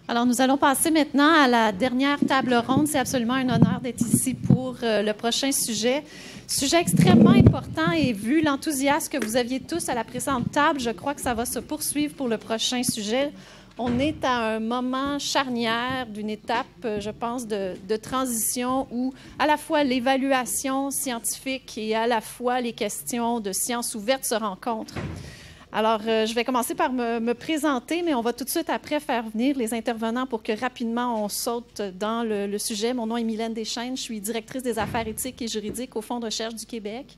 Alors, nous allons passer maintenant à la dernière table ronde. C'est absolument un honneur d'être ici pour le prochain sujet. Sujet extrêmement important et vu l'enthousiasme que vous aviez tous à la présente table, je crois que ça va se poursuivre pour le prochain sujet. On est à un moment charnière d'une étape, je pense, de transition où à la fois l'évaluation scientifique et à la fois les questions de sciences ouvertes se rencontrent. Alors, je vais commencer par me présenter, mais on va tout de suite après faire venir les intervenants pour que rapidement on saute dans le sujet. Mon nom est Mylène Deschênes, je suis directrice des affaires éthiques et juridiques au Fonds de recherche du Québec.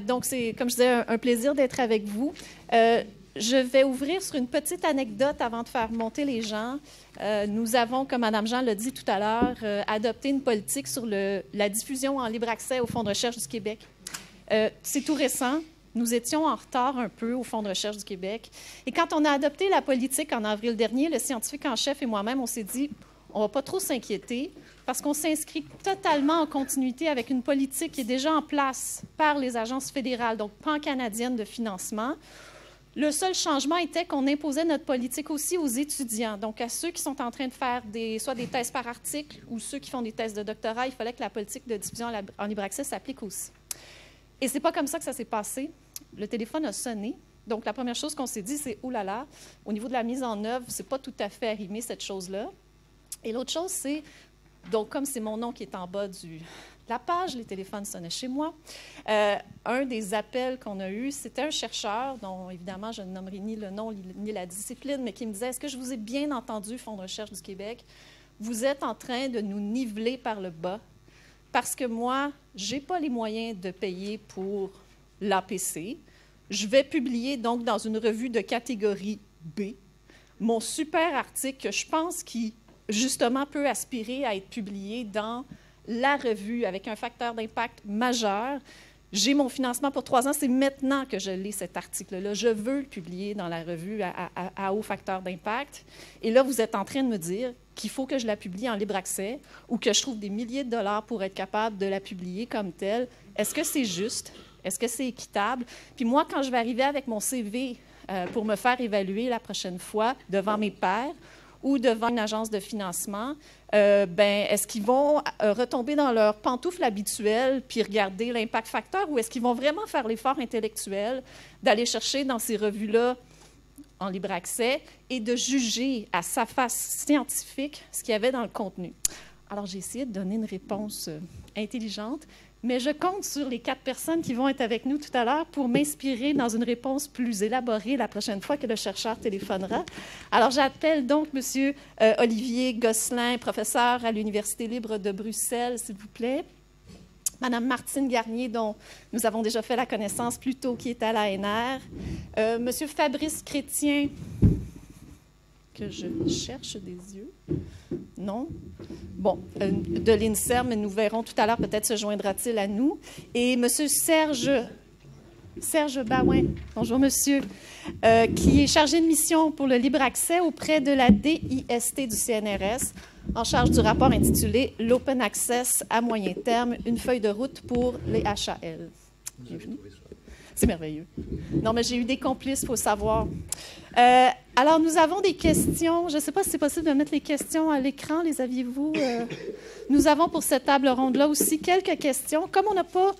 Donc, c'est, comme je disais, un plaisir d'être avec vous. Je vais ouvrir sur une petite anecdote avant de faire monter les gens. Nous avons, comme Mme Jean l'a dit tout à l'heure, adopté une politique sur la diffusion en libre accès au Fonds de recherche du Québec. C'est tout récent. Nous étions en retard un peu au Fonds de recherche du Québec. Et quand on a adopté la politique en avril dernier, le scientifique en chef et moi-même, on s'est dit, on ne va pas trop s'inquiéter parce qu'on s'inscrit totalement en continuité avec une politique qui est déjà en place par les agences fédérales, donc pan-canadiennes de financement. Le seul changement était qu'on imposait notre politique aussi aux étudiants, donc à ceux qui sont en train de faire soit des thèses par article ou ceux qui font des thèses de doctorat, il fallait que la politique de diffusion en libre accès s'applique aussi. Et ce n'est pas comme ça que ça s'est passé. Le téléphone a sonné. Donc, la première chose qu'on s'est dit, c'est « Oh là là, au niveau de la mise en œuvre, ce n'est pas tout à fait arrimé, cette chose-là. » Et l'autre chose, c'est, donc, comme c'est mon nom qui est en bas de la page, les téléphones sonnaient chez moi. Un des appels qu'on a eu, c'était un chercheur, dont, évidemment, je ne nommerai ni le nom ni la discipline, mais qui me disait « Est-ce que je vous ai bien entendu, Fonds de recherche du Québec? Vous êtes en train de nous niveler par le bas. » Parce que moi, je n'ai pas les moyens de payer pour l'APC. Je vais publier donc dans une revue de catégorie B mon super article que je pense qui, justement, peut aspirer à être publié dans la revue avec un facteur d'impact majeur. J'ai mon financement pour 3 ans. C'est maintenant que je lis cet article-là. Je veux le publier dans la revue à haut facteur d'impact. Et là, vous êtes en train de me dire qu'il faut que je la publie en libre accès ou que je trouve des milliers de dollars pour être capable de la publier comme telle. Est-ce que c'est juste? Est-ce que c'est équitable? Puis moi, quand je vais arriver avec mon CV pour me faire évaluer la prochaine fois devant mes pairs ou devant une agence de financement, est-ce qu'ils vont retomber dans leur pantoufle habituelle puis regarder l'impact facteur ou est-ce qu'ils vont vraiment faire l'effort intellectuel d'aller chercher dans ces revues-là en libre accès et de juger à sa face scientifique ce qu'il y avait dans le contenu? Alors, j'ai essayé de donner une réponse intelligente, mais je compte sur les 4 personnes qui vont être avec nous tout à l'heure pour m'inspirer dans une réponse plus élaborée la prochaine fois que le chercheur téléphonera. Alors, j'appelle donc M. Olivier Gosselin, professeur à l'Université libre de Bruxelles, s'il vous plaît. Mme Martine Garnier, dont nous avons déjà fait la connaissance plus tôt, qui est à l'ANR. M. Fabrice Chrétien, que je cherche des yeux. Non? Bon, de l'INSERM, nous verrons tout à l'heure, peut-être se joindra-t-il à nous. Et M. Serge Baouin, bonjour monsieur, qui est chargé de mission pour le libre accès auprès de la DIST du CNRS, en charge du rapport intitulé « L'Open Access à moyen terme, une feuille de route pour les HAL ». Bienvenue. C'est merveilleux. Non, mais j'ai eu des complices, il faut savoir. Alors, nous avons des questions. Je ne sais pas si c'est possible de mettre les questions à l'écran, les aviez-vous? Nous avons pour cette table ronde-là aussi quelques questions. Comme on n'a pas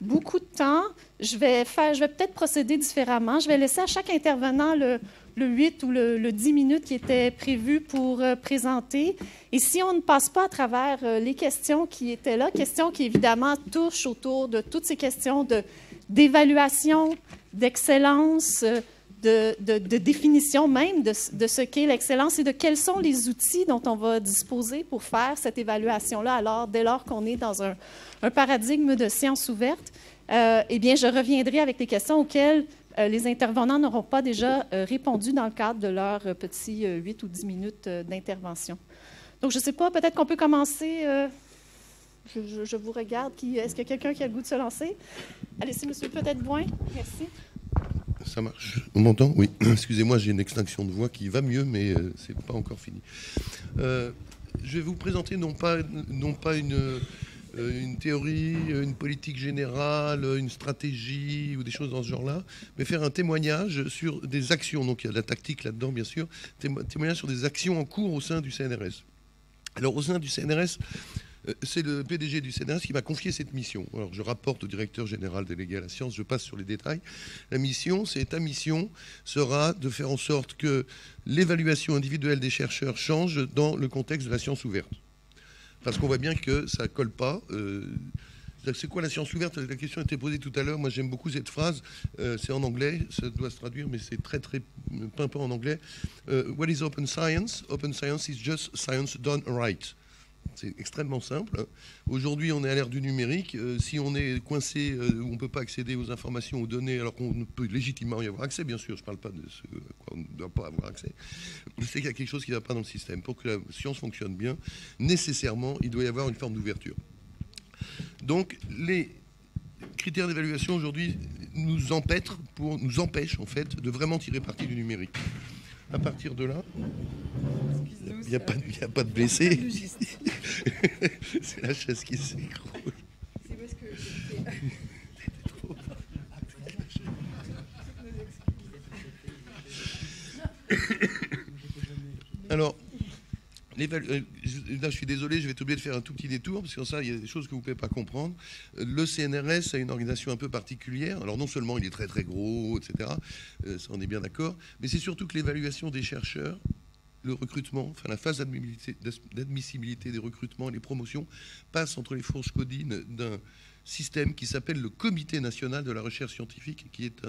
beaucoup de temps, je vais peut-être procéder différemment. Je vais laisser à chaque intervenant le 8 ou le 10 minutes qui étaient prévus pour présenter. Et si on ne passe pas à travers les questions qui étaient là, questions qui évidemment touchent autour de toutes ces questions d'évaluation, d'excellence, de définition même de ce qu'est l'excellence et de quels sont les outils dont on va disposer pour faire cette évaluation-là, alors dès lors qu'on est dans un paradigme de sciences ouvertes, eh bien, je reviendrai avec les questions auxquelles les intervenants n'auront pas déjà répondu dans le cadre de leur petit 8 ou 10 minutes d'intervention. Donc, je ne sais pas, peut-être qu'on peut commencer. Je vous regarde. Est-ce qu'il y a quelqu'un qui a le goût de se lancer? Allez, c'est M. peut-être Boin. Merci. Ça marche. On m'entend? Oui. Excusez-moi, j'ai une extinction de voix qui va mieux, mais ce n'est pas encore fini. Je vais vous présenter non pas une théorie, une politique générale, une stratégie ou des choses dans ce genre-là, mais faire un témoignage sur des actions. Donc il y a de la tactique là-dedans, bien sûr. Témoignage sur des actions en cours au sein du CNRS. Alors au sein du CNRS, c'est le PDG du CNRS qui m'a confié cette mission. Alors je rapporte au directeur général délégué à la science, je passe sur les détails. Ta mission sera de faire en sorte que l'évaluation individuelle des chercheurs change dans le contexte de la science ouverte. Parce qu'on voit bien que ça ne colle pas. C'est quoi la science ouverte? La question a été posée tout à l'heure. Moi, j'aime beaucoup cette phrase. C'est en anglais. Ça doit se traduire, mais c'est très, très pimpant en anglais. What is open science? Open science is just science done right. C'est extrêmement simple. Aujourd'hui, on est à l'ère du numérique. Si on est coincé où on ne peut pas accéder aux informations, aux données, alors qu'on peut légitimement y avoir accès, bien sûr, je ne parle pas de ce quoi on ne doit pas avoir accès, c'est qu'il y a quelque chose qui ne va pas dans le système. Pour que la science fonctionne bien, nécessairement, il doit y avoir une forme d'ouverture. Donc, les critères d'évaluation aujourd'hui nous empêchent en fait de vraiment tirer parti du numérique. À partir de là, il n'y a pas de blessés. C'est la chaise qui s'écroule. C'est parce que alors, là, je suis désolé, je vais être obligé de faire un tout petit détour, parce que ça, il y a des choses que vous ne pouvez pas comprendre. Le CNRS a une organisation un peu particulière. Alors, non seulement il est très, très gros, etc., ça, on est bien d'accord, mais c'est surtout que l'évaluation des chercheurs, le recrutement, enfin la phase d'admissibilité des recrutements et les promotions passe entre les fourches codines d'un système qui s'appelle le Comité national de la recherche scientifique, qui est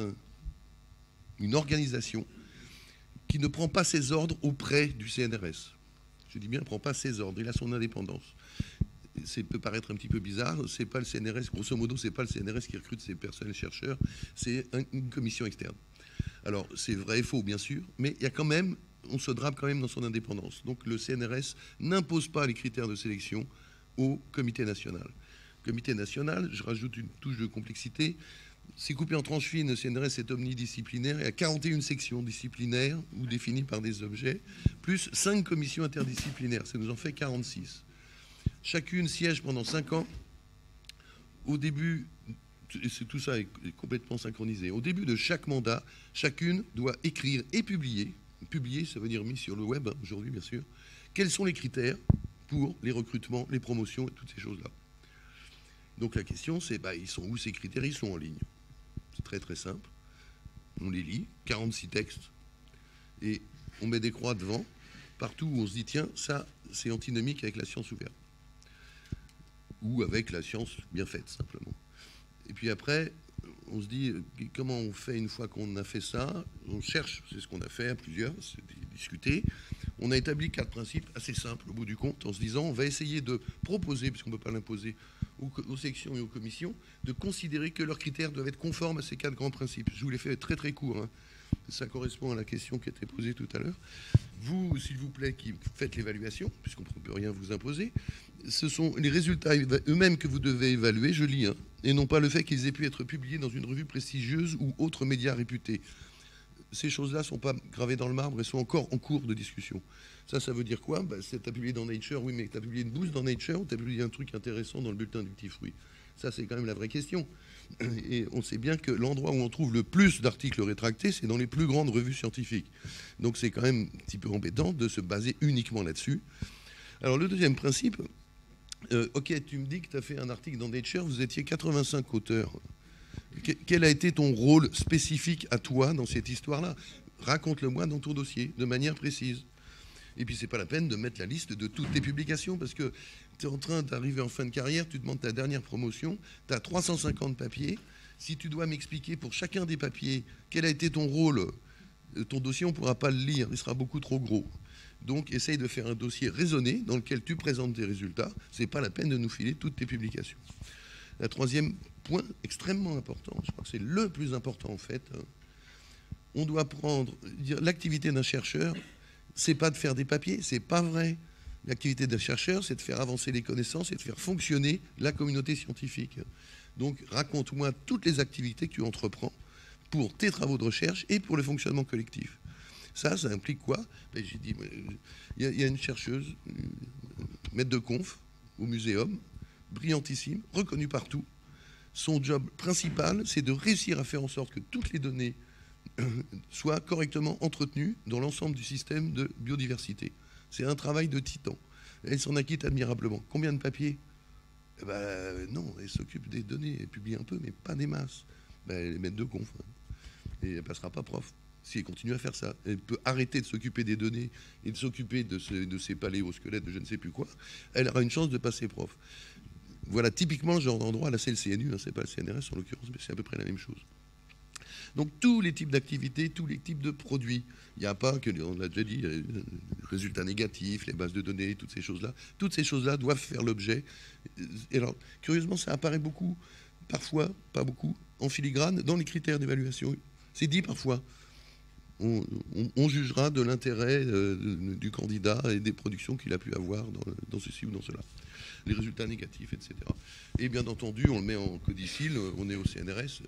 une organisation qui ne prend pas ses ordres auprès du CNRS. Je dis bien, ne prend pas ses ordres, il a son indépendance. Ça peut paraître un petit peu bizarre, c'est pas le CNRS, grosso modo, c'est pas le CNRS qui recrute ses personnels chercheurs, c'est une commission externe. Alors, c'est vrai et faux, bien sûr, mais il y a quand même, on se drape quand même dans son indépendance. Donc, le CNRS n'impose pas les critères de sélection au comité national. Comité national, je rajoute une touche de complexité, c'est coupé en tranches fines, le CNRS est omnidisciplinaire, il y a 41 sections disciplinaires ou définies par des objets, plus 5 commissions interdisciplinaires, ça nous en fait 46. Chacune siège pendant 5 ans. Au début, tout ça est complètement synchronisé. Au début de chaque mandat, chacune doit écrire et publier. Publier, ça veut dire mis sur le web, hein, aujourd'hui bien sûr. Quels sont les critères pour les recrutements, les promotions et toutes ces choses-là. Donc la question, c'est, ils sont où ces critères? Ils sont en ligne. C'est très très simple. On les lit, 46 textes, et on met des croix devant, partout où on se dit, tiens, ça, c'est antinomique avec la science ouverte. Ou avec la science bien faite, simplement. Et puis après, on se dit, comment on fait une fois qu'on a fait ça? On cherche, c'est ce qu'on a fait à plusieurs, c'est discuter. On a établi 4 principes assez simples au bout du compte, en se disant, on va essayer de proposer, puisqu'on ne peut pas l'imposer aux sections et aux commissions, de considérer que leurs critères doivent être conformes à ces 4 grands principes. Je vous les fais très très court, hein. Ça correspond à la question qui a été posée tout à l'heure. Vous, s'il vous plaît, qui faites l'évaluation, puisqu'on ne peut rien vous imposer, ce sont les résultats eux-mêmes que vous devez évaluer, je lis, hein, et non pas le fait qu'ils aient pu être publiés dans une revue prestigieuse ou autre média réputé. Ces choses-là ne sont pas gravées dans le marbre et sont encore en cours de discussion. Ça veut dire quoi? Tu as publié dans Nature, oui, mais tu as publié une bouse dans Nature ou tu as publié un truc intéressant dans le bulletin du petit fruit? Ça, c'est quand même la vraie question. Et on sait bien que l'endroit où on trouve le plus d'articles rétractés, c'est dans les plus grandes revues scientifiques. Donc c'est quand même un petit peu embêtant de se baser uniquement là-dessus. Alors le deuxième principe, ok, tu me dis que tu as fait un article dans Nature, vous étiez 85 auteurs. Quel a été ton rôle spécifique à toi dans cette histoire-là? Raconte-le-moi dans ton dossier, de manière précise. Et puis, c'est pas la peine de mettre la liste de toutes tes publications, parce que tu es en train d'arriver en fin de carrière, tu demandes ta dernière promotion, tu as 350 papiers. Si tu dois m'expliquer pour chacun des papiers quel a été ton rôle, ton dossier, on ne pourra pas le lire, il sera beaucoup trop gros. Donc, essaye de faire un dossier raisonné dans lequel tu présentes tes résultats. Ce n'est pas la peine de nous filer toutes tes publications. Le troisième point extrêmement important, je crois que c'est le plus important en fait, on doit dire l'activité d'un chercheur, c'est pas de faire des papiers, c'est pas vrai. L'activité d'un chercheur, c'est de faire avancer les connaissances et de faire fonctionner la communauté scientifique. Donc, raconte-moi toutes les activités que tu entreprends pour tes travaux de recherche et pour le fonctionnement collectif. Ça implique quoi? J'ai dit, il y a une chercheuse, maître de conf au muséum, brillantissime, reconnu partout. Son job principal, c'est de réussir à faire en sorte que toutes les données soient correctement entretenues dans l'ensemble du système de biodiversité. C'est un travail de titan. Elle s'en acquitte admirablement. Combien de papiers? Non, elle s'occupe des données, elle publie un peu, mais pas des masses. Elle est maître de conf. Et elle ne passera pas prof. Si elle continue à faire ça, elle peut arrêter de s'occuper des données et de s'occuper de ces paléosquelettes, de je ne sais plus quoi. Elle aura une chance de passer prof. Voilà typiquement le genre d'endroit. Là, c'est le CNU, hein, c'est pas le CNRS en l'occurrence, mais c'est à peu près la même chose. Donc tous les types d'activités, tous les types de produits. Il n'y a pas que, on l'a déjà dit, les résultats négatifs, les bases de données, toutes ces choses-là. Toutes ces choses-là doivent faire l'objet. Et alors, curieusement, ça apparaît beaucoup, parfois, pas beaucoup, en filigrane, dans les critères d'évaluation. C'est dit parfois. On jugera de l'intérêt du candidat et des productions qu'il a pu avoir dans ceci ou dans cela. Les résultats négatifs, etc. Et bien entendu, on le met en codicile, on est au CNRS.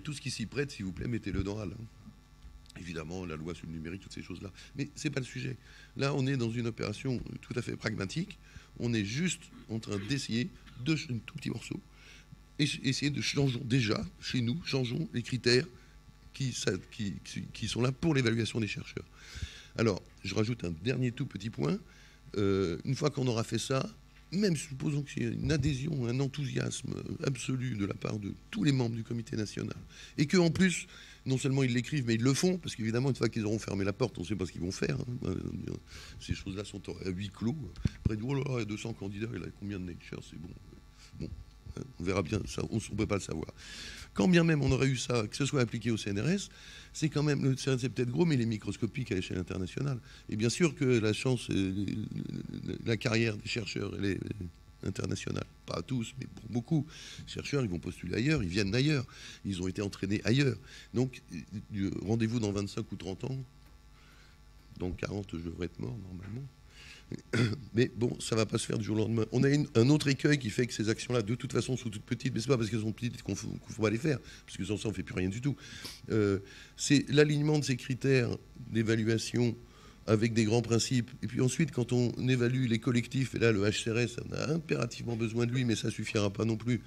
Tout ce qui s'y prête, s'il vous plaît, mettez-le dans HAL. Évidemment, la loi sur le numérique, toutes ces choses-là. Mais ce n'est pas le sujet. Là, on est dans une opération tout à fait pragmatique. On est juste en train d'essayer, un tout petit morceau, essayer de changer déjà, chez nous, changeons les critères qui sont là pour l'évaluation des chercheurs. Alors, je rajoute un dernier tout petit point. Une fois qu'on aura fait ça, même supposons qu'il y ait une adhésion, un enthousiasme absolu de la part de tous les membres du comité national, et qu'en plus, non seulement ils l'écrivent, mais ils le font, parce qu'évidemment, une fois qu'ils auront fermé la porte, on ne sait pas ce qu'ils vont faire. Hein. Ces choses-là sont à huis clos. Après, oh là là, il y a 200 candidats, il y a combien de Nature, c'est bon. Bon, on verra bien, ça, on ne peut pas le savoir. Quand bien même on aurait eu ça, que ce soit appliqué au CNRS, c'est quand même, c'est peut-être gros, mais il est microscopique à l'échelle internationale. Et bien sûr que la chance, la carrière des chercheurs, elle est internationale. Pas à tous, mais pour beaucoup. Les chercheurs, ils vont postuler ailleurs, ils viennent d'ailleurs. Ils ont été entraînés ailleurs. Donc, rendez-vous dans 25 ou 30 ans. Dans 40, je devrais être mort, normalement. Mais bon, ça ne va pas se faire du jour au lendemain. On a un autre écueil qui fait que ces actions-là, de toute façon, sont toutes petites, mais ce n'est pas parce qu'elles sont petites qu'on ne faut pas les faire, parce que sans ça, on ne fait plus rien du tout. C'est l'alignement de ces critères d'évaluation avec des grands principes. Et puis ensuite, quand on évalue les collectifs, et là, le HCRS, on a impérativement besoin de lui, mais ça ne suffira pas non plus.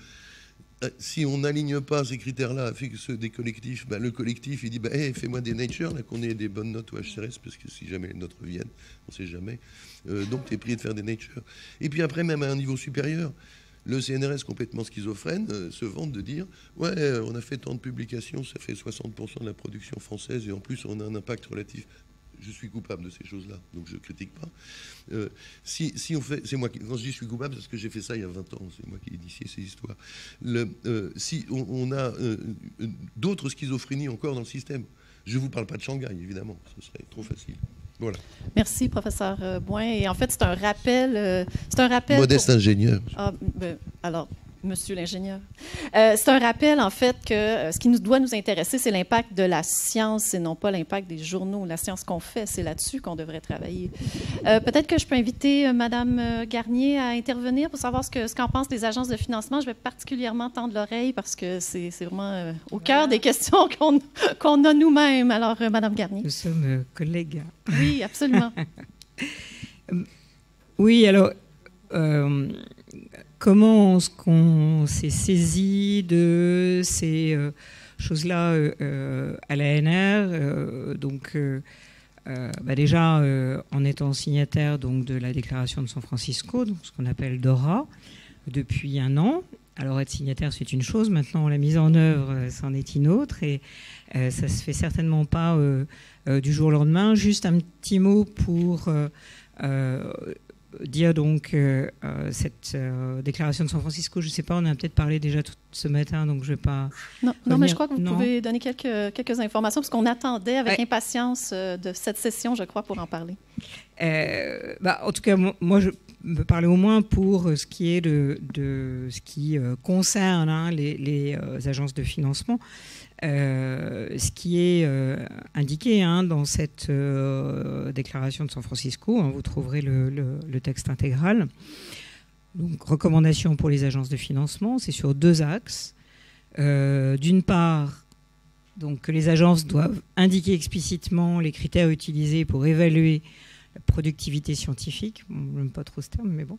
Si on n'aligne pas ces critères-là avec ceux des collectifs, le collectif, il dit hey, fais-moi des Nature, là, qu'on ait des bonnes notes au HCRS, parce que si jamais les notes reviennent, on ne sait jamais. Donc, tu es prié de faire des Nature. Et puis après, même à un niveau supérieur, le CNRS complètement schizophrène se vante de dire ouais, on a fait tant de publications, ça fait 60% de la production française, et en plus, on a un impact relatif. Je suis coupable de ces choses-là, donc je ne critique pas. Si on fait, c'est moi qui, quand je dis je suis coupable, c'est parce que j'ai fait ça il y a 20 ans, c'est moi qui ai initié ces histoires. Si on a d'autres schizophrénies encore dans le système, je ne vous parle pas de Shanghai, évidemment, ce serait trop facile. Voilà. Merci, professeur Bouin. Et en fait, c'est un rappel. Modeste ingénieur. Ah, alors, monsieur l'ingénieur. C'est un rappel, en fait, que ce qui doit nous intéresser, c'est l'impact de la science et non pas l'impact des journaux. La science qu'on fait, c'est là-dessus qu'on devrait travailler. Peut-être que je peux inviter Mme Garnier à intervenir pour savoir ce qu'en pensent les agences de financement. Je vais particulièrement tendre l'oreille parce que c'est vraiment au cœur des questions qu'on a nous-mêmes. Alors, Mme Garnier. Nous sommes collègues. Oui, absolument. Oui, alors... comment est-ce qu'on s'est saisi de ces choses-là à l'ANR déjà, en étant signataire donc, de la déclaration de San Francisco, donc, ce qu'on appelle DORA, depuis 1 an. Alors, être signataire, c'est une chose. Maintenant, la mise en œuvre, c'en est une autre. Et ça ne se fait certainement pas du jour au lendemain. Juste un petit mot pour... dire donc cette déclaration de San Francisco, je ne sais pas, on a peut-être parlé déjà tout ce matin, donc je ne vais pas... Non, mais je crois que vous pouvez donner quelques informations, parce qu'on attendait avec impatience de cette session, je crois, pour en parler. En tout cas, moi, je peux parler au moins pour ce qui est de ce qui concerne les agences de financement. Ce qui est indiqué dans cette déclaration de San Francisco, vous trouverez le texte intégral. Donc, recommandations pour les agences de financement, c'est sur 2 axes. D'une part, donc, que les agences doivent indiquer explicitement les critères utilisés pour évaluer productivité scientifique, on n'aime pas trop ce terme, mais bon,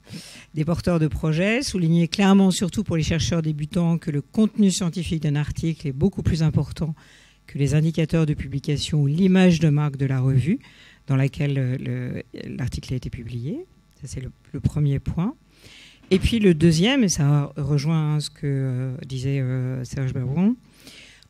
des porteurs de projets, souligner clairement, surtout pour les chercheurs débutants, que le contenu scientifique d'un article est beaucoup plus important que les indicateurs de publication ou l'image de marque de la revue dans laquelle l'article a été publié. Ça, c'est le premier point. Et puis le deuxième, et ça rejoint ce que disait Serge Bergeron,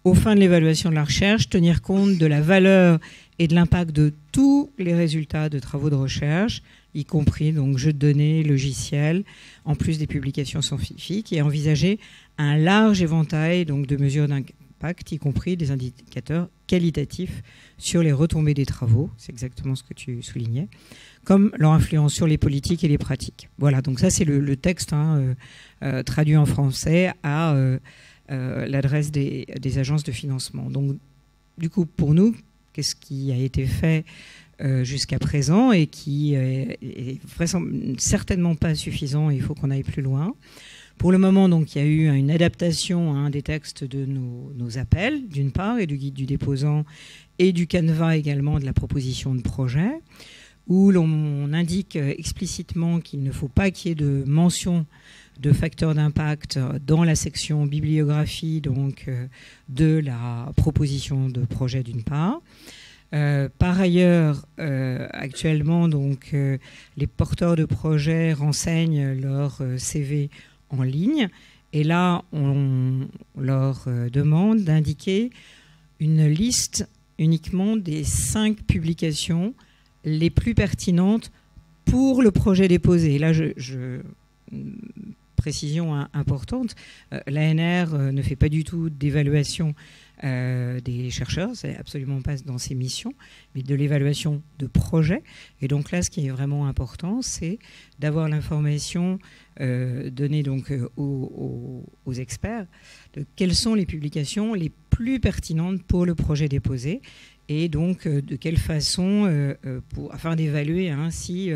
aux fins de l'évaluation de la recherche, tenir compte de la valeur et de l'impact de tous les résultats de travaux de recherche, y compris donc jeux de données, logiciels, en plus des publications scientifiques, et envisager un large éventail donc de mesures d'impact, y compris des indicateurs qualitatifs sur les retombées des travaux, c'est exactement ce que tu soulignais, comme leur influence sur les politiques et les pratiques. Voilà, donc ça c'est le texte traduit en français à l'adresse des agences de financement. Donc du coup, pour nous, qu'est-ce qui a été fait jusqu'à présent et qui est certainement pas suffisant, il faut qu'on aille plus loin. Pour le moment, donc, il y a eu une adaptation des textes de nos appels, d'une part, et du guide du déposant, et du canevas également de la proposition de projet, où l'on indique explicitement qu'il ne faut pas qu'il y ait de mention de facteurs d'impact dans la section bibliographie donc, de la proposition de projet, d'une part. Par ailleurs, actuellement, donc, les porteurs de projets renseignent leur CV en ligne. Et là, on leur demande d'indiquer une liste uniquement des 5 publications les plus pertinentes pour le projet déposé. Et là, précision importante, l'ANR ne fait pas du tout d'évaluation des chercheurs, c'est absolument pas dans ses missions, mais de l'évaluation de projets. Et donc là, ce qui est vraiment important, c'est d'avoir l'information donnée donc aux experts de quelles sont les publications les plus pertinentes pour le projet déposé. Et donc, de quelle façon, afin d'évaluer si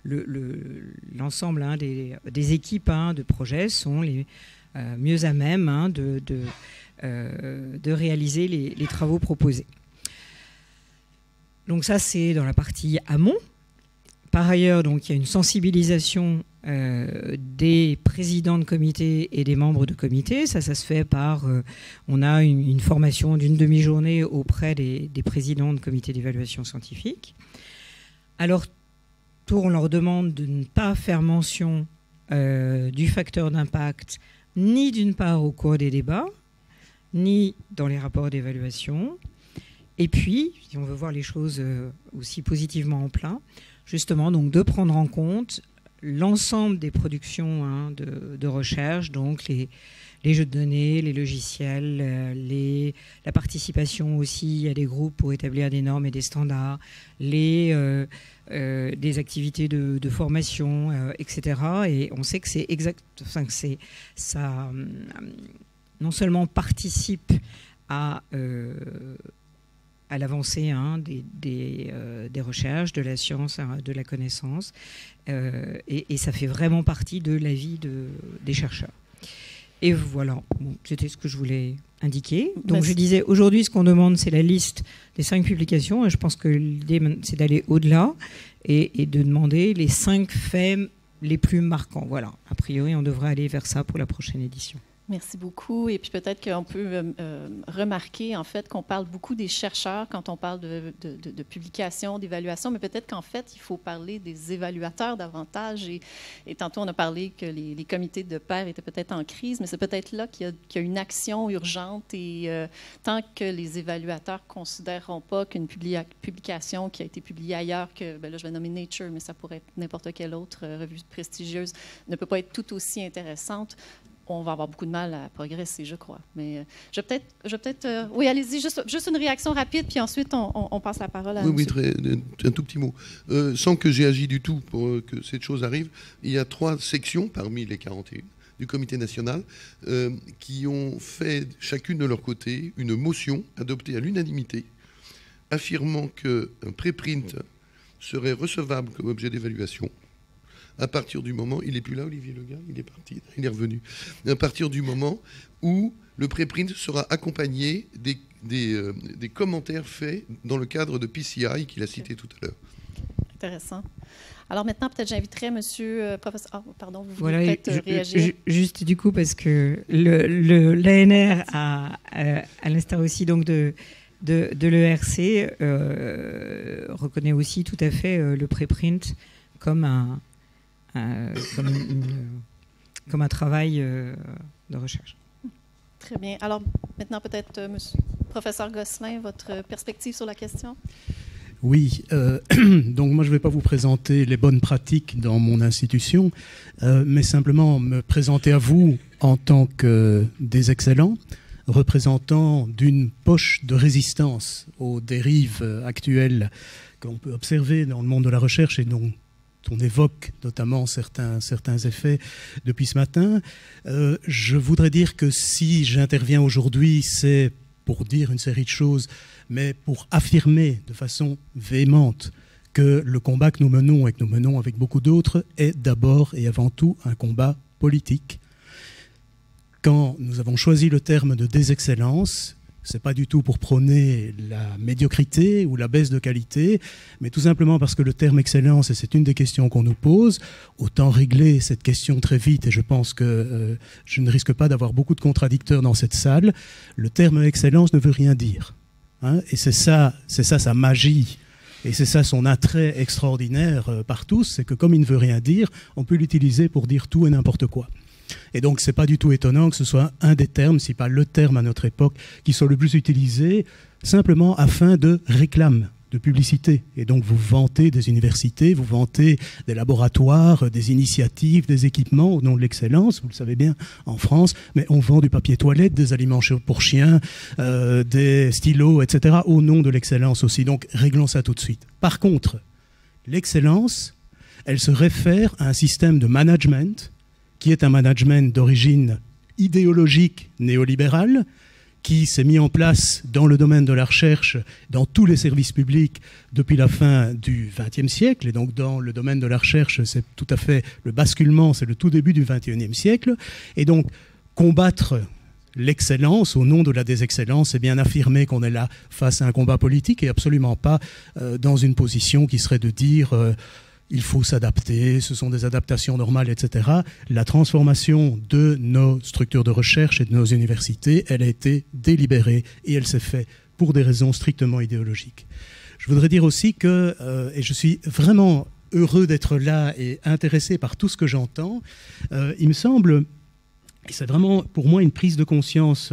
l'ensemble des équipes de projets sont les mieux à même de réaliser les travaux proposés. Donc ça, c'est dans la partie amont. Par ailleurs, donc, il y a une sensibilisation des présidents de comité et des membres de comité. Ça se fait par... on a une formation d'une demi-journée auprès des présidents de comité d'évaluation scientifique. À leur tour, on leur demande de ne pas faire mention du facteur d'impact, ni d'une part au cours des débats, ni dans les rapports d'évaluation. Et puis, si on veut voir les choses aussi positivement en plein, justement, donc, de prendre en compte l'ensemble des productions de recherche, donc les jeux de données, les logiciels, la participation aussi à des groupes pour établir des normes et des standards, des activités de formation, etc. Et on sait que c'est ça non seulement participe à l'avancée des recherches, de la science, de la connaissance, et ça fait vraiment partie de la vie des chercheurs. Et voilà, c'était ce que je voulais indiquer. Donc je disais, aujourd'hui, ce qu'on demande, c'est la liste des 5 publications, et je pense que l'idée, c'est d'aller au-delà et de demander les 5 faits les plus marquants. Voilà, a priori, on devrait aller vers ça pour la prochaine édition. Merci beaucoup. Et puis peut-être qu'on peut remarquer en fait qu'on parle beaucoup des chercheurs quand on parle de publication, d'évaluation, mais peut-être qu'en fait, il faut parler des évaluateurs davantage. Et tantôt, on a parlé que les comités de pairs étaient peut-être en crise, mais c'est peut-être là qu'il y a une action urgente. Et tant que les évaluateurs ne considéreront pas qu'une publication qui a été publiée ailleurs, là, je vais nommer Nature, mais ça pourrait être n'importe quelle autre revue prestigieuse, ne peut pas être tout aussi intéressante, on va avoir beaucoup de mal à progresser, je crois. Mais je vais peut-être oui, allez-y, juste une réaction rapide, puis ensuite, on passe la parole à Oui, un tout petit mot. Sans que j'ai agi du tout pour que cette chose arrive, il y a 3 sections parmi les 41 du Comité national qui ont fait, chacune de leur côté, une motion adoptée à l'unanimité, affirmant qu'un préprint serait recevable comme objet d'évaluation à partir du moment, il n'est plus là, Olivier Legas, il est parti, il est revenu, à partir du moment où le préprint sera accompagné des commentaires faits dans le cadre de PCI qu'il a cité tout à l'heure. Intéressant. Alors maintenant, peut-être j'inviterai monsieur professeur... Ah, pardon, vous voulez Voilà, peut-être réagir. juste du coup, parce que l'ANR, à l'instar aussi donc de l'ERC, reconnaît aussi tout à fait le préprint comme un travail de recherche. Très bien. Alors maintenant, peut-être, monsieur professeur Gosselin, votre perspective sur la question? Oui, donc moi je ne vais pas vous présenter les bonnes pratiques dans mon institution, mais simplement me présenter à vous en tant que des excellents, représentants d'une poche de résistance aux dérives actuelles qu'on peut observer dans le monde de la recherche et dont on évoque notamment certains effets depuis ce matin. Je voudrais dire que si j'interviens aujourd'hui, c'est pour dire une série de choses, mais pour affirmer de façon véhémente que le combat que nous menons et que nous menons avec beaucoup d'autres est d'abord et avant tout un combat politique. Quand nous avons choisi le terme de désexcellence, ce n'est pas du tout pour prôner la médiocrité ou la baisse de qualité, mais tout simplement parce que le terme excellence, et c'est une des questions qu'on nous pose, autant régler cette question très vite, et je pense que je ne risque pas d'avoir beaucoup de contradicteurs dans cette salle, le terme excellence ne veut rien dire. Hein, et c'est ça sa magie, et c'est ça son attrait extraordinaire par tous, c'est que comme il ne veut rien dire, on peut l'utiliser pour dire tout et n'importe quoi. Et donc c'est pas du tout étonnant que ce soit un des termes, si pas le terme à notre époque, qui soit le plus utilisé, simplement afin de réclame, de publicité. Et donc vous vantez des universités, vous vantez des laboratoires, des initiatives, des équipements au nom de l'excellence, vous le savez bien en France, mais on vend du papier toilette, des aliments pour chiens, des stylos, etc. au nom de l'excellence aussi. Donc réglons ça tout de suite. Par contre, l'excellence, elle se réfère à un système de management qui est un management d'origine idéologique néolibérale, qui s'est mis en place dans le domaine de la recherche, dans tous les services publics depuis la fin du XXe siècle. Et donc dans le domaine de la recherche, c'est tout à fait le basculement, c'est le tout début du XXIe siècle. Et donc combattre l'excellence au nom de la désexcellence, c'est bien affirmer qu'on est là face à un combat politique et absolument pas dans une position qui serait de dire... il faut s'adapter, ce sont des adaptations normales, etc. La transformation de nos structures de recherche et de nos universités, elle a été délibérée et elle s'est faite pour des raisons strictement idéologiques. Je voudrais dire aussi que, et je suis vraiment heureux d'être là et intéressé par tout ce que j'entends, il me semble, et c'est vraiment pour moi une prise de conscience...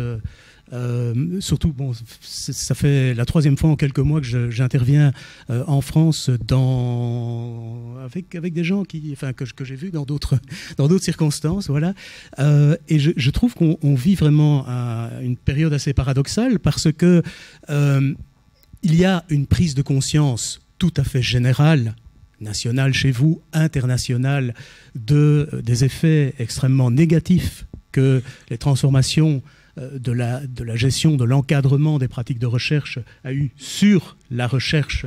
surtout, bon, ça fait la 3e fois en quelques mois que j'interviens en France avec des gens que j'ai vus dans d'autres circonstances, voilà. Et je trouve qu'on vit vraiment une période assez paradoxale parce que il y a une prise de conscience tout à fait générale, nationale chez vous, internationale, des effets extrêmement négatifs que les transformations de la gestion, de l'encadrement des pratiques de recherche a eu sur la recherche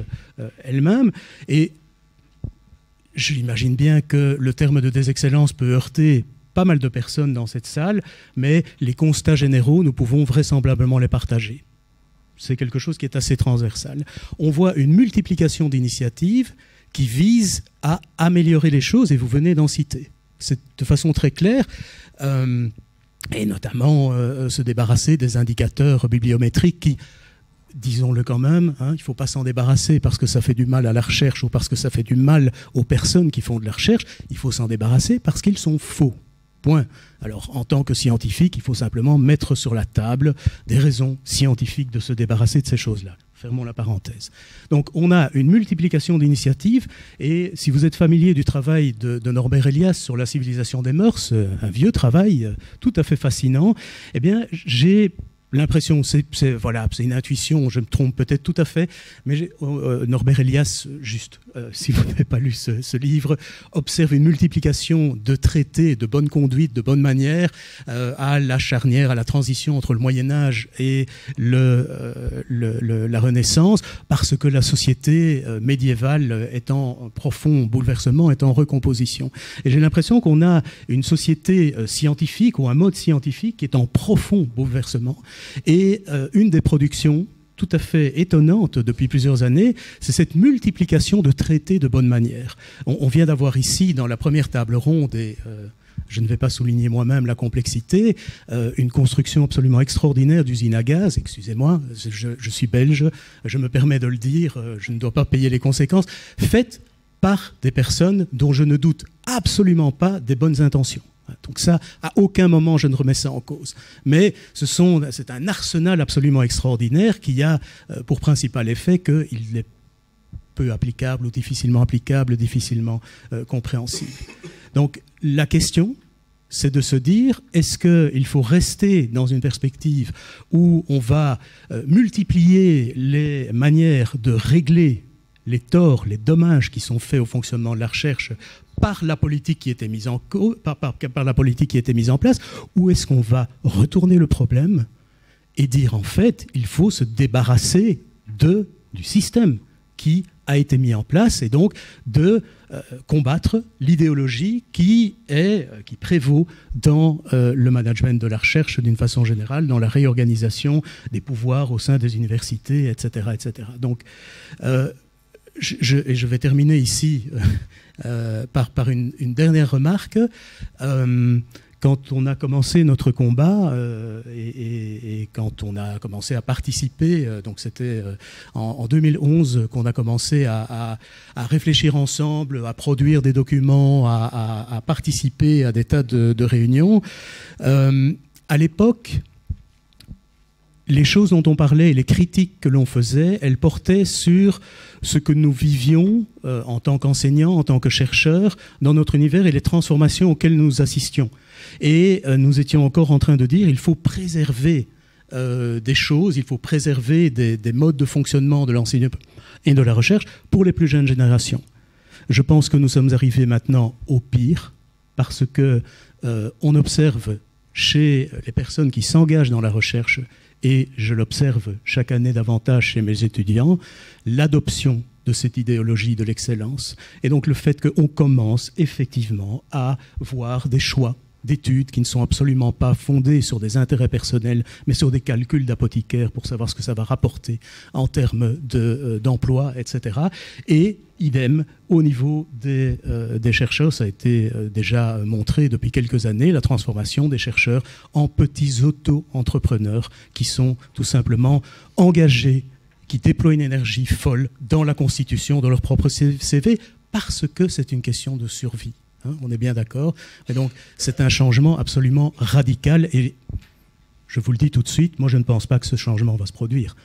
elle-même. Et j'imagine bien que le terme de désexcellence peut heurter pas mal de personnes dans cette salle, mais les constats généraux, nous pouvons vraisemblablement les partager. C'est quelque chose qui est assez transversal. On voit une multiplication d'initiatives qui visent à améliorer les choses, et vous venez d'en citer. C'est de façon très claire... et notamment se débarrasser des indicateurs bibliométriques qui, disons-le quand même, hein, il ne faut pas s'en débarrasser parce que ça fait du mal à la recherche ou parce que ça fait du mal aux personnes qui font de la recherche, il faut s'en débarrasser parce qu'ils sont faux. Point. Alors, en tant que scientifique, il faut simplement mettre sur la table des raisons scientifiques de se débarrasser de ces choses-là. Fermons la parenthèse. Donc, on a une multiplication d'initiatives, et si vous êtes familier du travail de Norbert Elias sur la civilisation des mœurs, un vieux travail tout à fait fascinant, eh bien, j'ai l'impression, c'est une intuition, je me trompe peut-être tout à fait, mais Norbert Elias, juste, si vous n'avez pas lu ce livre, observe une multiplication de traités de bonne conduite, de bonne manière, à la charnière, à la transition entre le Moyen-Âge et la Renaissance, parce que la société médiévale est en profond bouleversement, est en recomposition. Et j'ai l'impression qu'on a une société scientifique ou un mode scientifique qui est en profond bouleversement. Et une des productions tout à fait étonnante depuis plusieurs années, c'est cette multiplication de traités de bonne manière. On vient d'avoir ici, dans la première table ronde, et je ne vais pas souligner moi-même la complexité, une construction absolument extraordinaire d'usine à gaz. Excusez-moi, je suis belge, je me permets de le dire, je ne dois pas payer les conséquences, faite par des personnes dont je ne doute absolument pas des bonnes intentions. Donc ça, à aucun moment je ne remets ça en cause. Mais c'est un arsenal absolument extraordinaire qui a pour principal effet qu'il est peu applicable ou difficilement applicable, difficilement compréhensible. Donc la question, c'est de se dire, est-ce qu'il faut rester dans une perspective où on va multiplier les manières de régler les torts, les dommages qui sont faits au fonctionnement de la recherche par la politique qui était mise en par la politique qui était mise en place, ou est-ce qu'on va retourner le problème et dire en fait il faut se débarrasser du système qui a été mis en place et donc de combattre l'idéologie qui prévaut dans le management de la recherche d'une façon générale, dans la réorganisation des pouvoirs au sein des universités, etc. etc. Donc, je vais terminer ici par une dernière remarque. Quand on a commencé notre combat et quand on a commencé à participer, donc c'était en 2011 qu'on a commencé à réfléchir ensemble, à produire des documents, à participer à des tas de réunions. À l'époque, les choses dont on parlait et les critiques que l'on faisait, elles portaient sur ce que nous vivions en tant qu'enseignants, en tant que chercheurs, dans notre univers et les transformations auxquelles nous assistions. Et nous étions encore en train de dire qu'il faut préserver des choses, il faut préserver des modes de fonctionnement de l'enseignement et de la recherche pour les plus jeunes générations. Je pense que nous sommes arrivés maintenant au pire parce que on observe chez les personnes qui s'engagent dans la recherche, et je l'observe chaque année davantage chez mes étudiants, l'adoption de cette idéologie de l'excellence, et donc le fait qu'on commence effectivement à voir des choix d'études qui ne sont absolument pas fondés sur des intérêts personnels, mais sur des calculs d'apothicaires pour savoir ce que ça va rapporter en termes d'emploi, etc. Et idem, au niveau des chercheurs, ça a été déjà montré depuis quelques années, la transformation des chercheurs en petits auto-entrepreneurs qui sont tout simplement engagés, qui déploient une énergie folle dans la constitution de leur propre CV, parce que c'est une question de survie. Hein, on est bien d'accord. Et donc, c'est un changement absolument radical. Et je vous le dis tout de suite, moi, je ne pense pas que ce changement va se produire.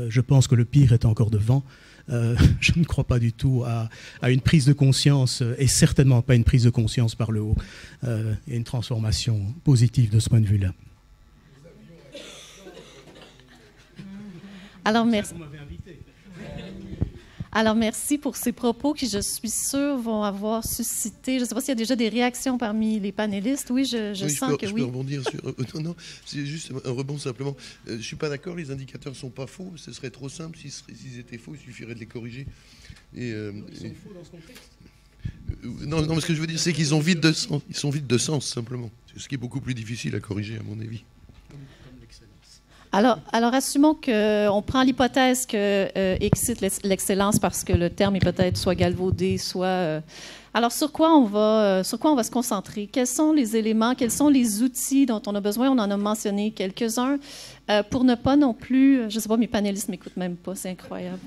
Je pense que le pire est encore devant. Je ne crois pas du tout à une prise de conscience, et certainement pas une prise de conscience par le haut, et une transformation positive de ce point de vue-là. Alors, merci. Alors, merci pour ces propos qui, je suis sûre, vont avoir suscité... Je ne sais pas s'il y a déjà des réactions parmi les panélistes. Oui, je sens que oui. Je peux rebondir sur... non, c'est juste un rebond simplement. Je ne suis pas d'accord, les indicateurs ne sont pas faux. Ce serait trop simple. S'ils étaient faux, il suffirait de les corriger. Ils sont faux dans ce contexte. Non, mais ce que je veux dire, c'est qu'ils sont vides de sens. Ils sont vides de sens, simplement. C'est ce qui est beaucoup plus difficile à corriger, à mon avis. Alors assumons qu'on prend l'hypothèse que excite l'excellence parce que le terme est peut-être soit galvaudé, soit... Alors, sur quoi on va se concentrer? Quels sont les éléments, quels sont les outils dont on a besoin? On en a mentionné quelques-uns pour ne pas non plus... Je ne sais pas, mes panélistes ne m'écoutent même pas, c'est incroyable.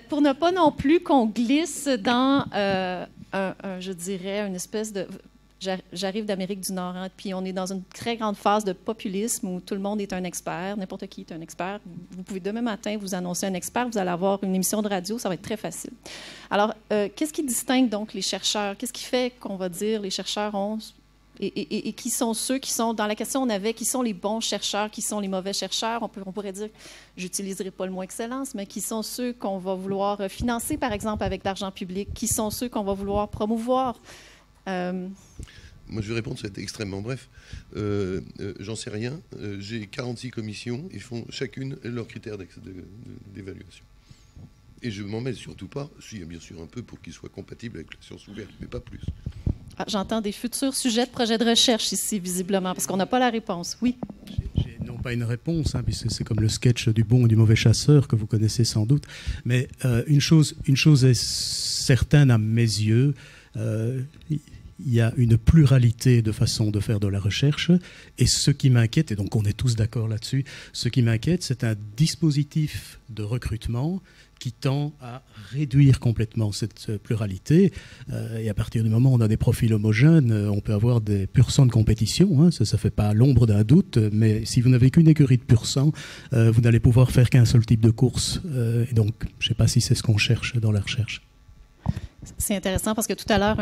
Pour ne pas non plus qu'on glisse dans, je dirais, une espèce de... J'arrive d'Amérique du Nord, hein, puis on est dans une très grande phase de populisme où tout le monde est un expert, n'importe qui est un expert. Vous pouvez demain matin vous annoncer un expert, vous allez avoir une émission de radio, ça va être très facile. Alors, qu'est-ce qui distingue donc les chercheurs? Qu'est-ce qui fait qu'on va dire les chercheurs ont... Et qui sont ceux qui sont, dans la question on avait, qui sont les bons chercheurs, qui sont les mauvais chercheurs? On pourrait dire, j'utiliserai pas le mot excellence, mais qui sont ceux qu'on va vouloir financer, par exemple, avec l'argent public? Qui sont ceux qu'on va vouloir promouvoir? Moi, je vais répondre, ça va être extrêmement bref. J'en sais rien. J'ai 46 commissions. Ils font chacune leurs critères d'évaluation. Et je ne m'en mêle surtout pas. Si, bien sûr, un peu pour qu'ils soient compatibles avec la science ouverte, mais pas plus. J'entends des futurs sujets de projets de recherche ici, visiblement, parce qu'on n'a pas la réponse. Oui. J'ai non pas une réponse, hein, puisque c'est comme le sketch du bon et du mauvais chasseur que vous connaissez sans doute. Mais une chose est certaine à mes yeux. Il y a une pluralité de façons de faire de la recherche, et ce qui m'inquiète, et donc on est tous d'accord là-dessus, ce qui m'inquiète, c'est un dispositif de recrutement qui tend à réduire complètement cette pluralité. Et à partir du moment où on a des profils homogènes, on peut avoir des pur sang de compétition, hein, ça ne fait pas l'ombre d'un doute, mais si vous n'avez qu'une écurie de pur sang, vous n'allez pouvoir faire qu'un seul type de course. Et donc, je ne sais pas si c'est ce qu'on cherche dans la recherche. C'est intéressant parce que tout à l'heure,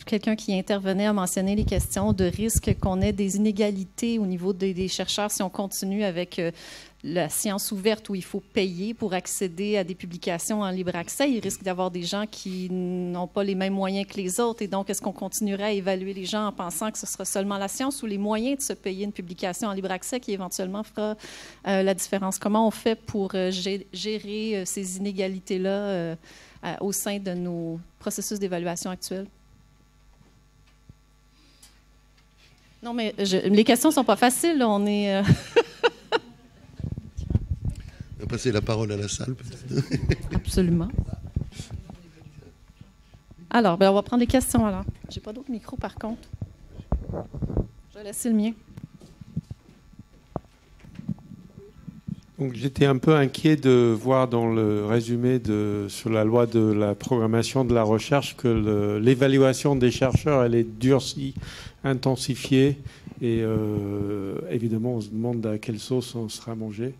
quelqu'un qui intervenait a mentionné les questions de risque qu'on ait des inégalités au niveau des chercheurs si on continue avec la science ouverte où il faut payer pour accéder à des publications en libre accès. Il risque d'avoir des gens qui n'ont pas les mêmes moyens que les autres. Et donc, est-ce qu'on continuerait à évaluer les gens en pensant que ce sera seulement la science ou les moyens de se payer une publication en libre accès qui éventuellement fera la différence? Comment on fait pour gérer ces inégalités-là au sein de nos processus d'évaluation actuels? Non, mais les questions ne sont pas faciles. Là, on est... On va passer la parole à la salle, peut-être. Absolument. Alors, on va prendre les questions, alors. J'ai pas d'autre micro, par contre. Je vais laisser le mien. Donc, j'étais un peu inquiet de voir dans le résumé sur la loi de la programmation de la recherche que l'évaluation des chercheurs, elle est durcie, intensifiée. Et évidemment, on se demande à quelle sauce on sera mangé.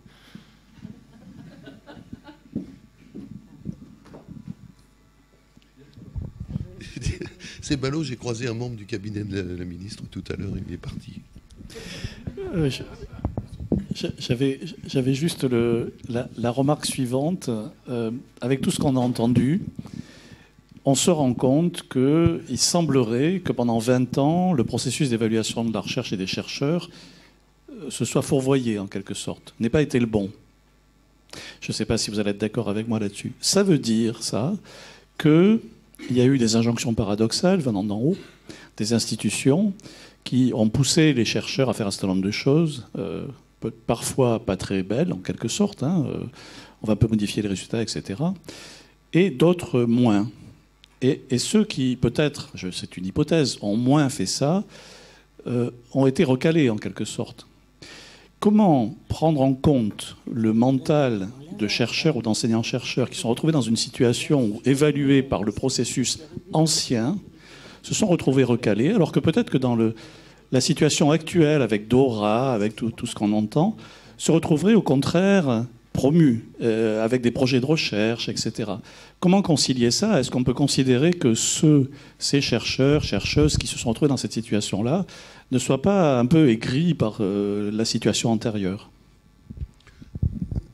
C'est ballot, j'ai croisé un membre du cabinet de la ministre tout à l'heure, il est parti. J'avais juste la remarque suivante. Avec tout ce qu'on a entendu, on se rend compte qu'il semblerait que pendant 20 ans, le processus d'évaluation de la recherche et des chercheurs se soit fourvoyé en quelque sorte, n'ait pas été le bon. Je ne sais pas si vous allez être d'accord avec moi là-dessus. Ça veut dire, ça, qu'il y a eu des injonctions paradoxales venant d'en haut, des institutions qui ont poussé les chercheurs à faire un certain nombre de choses, parfois pas très belles en quelque sorte, hein, on va un peu modifier les résultats, etc. Et d'autres moins. Et ceux qui, peut-être, c'est une hypothèse, ont moins fait ça, ont été recalés en quelque sorte. Comment prendre en compte le mental de chercheurs ou d'enseignants-chercheurs qui sont retrouvés dans une situation où, évalués par le processus ancien, se sont retrouvés recalés, alors que peut-être que dans la situation actuelle, avec Dora, avec tout ce qu'on entend, se retrouveraient au contraire promus, avec des projets de recherche, etc. Comment concilier ça? Est-ce qu'on peut considérer que ces chercheurs, chercheuses qui se sont retrouvés dans cette situation-là ne soient pas un peu aigris par la situation antérieure?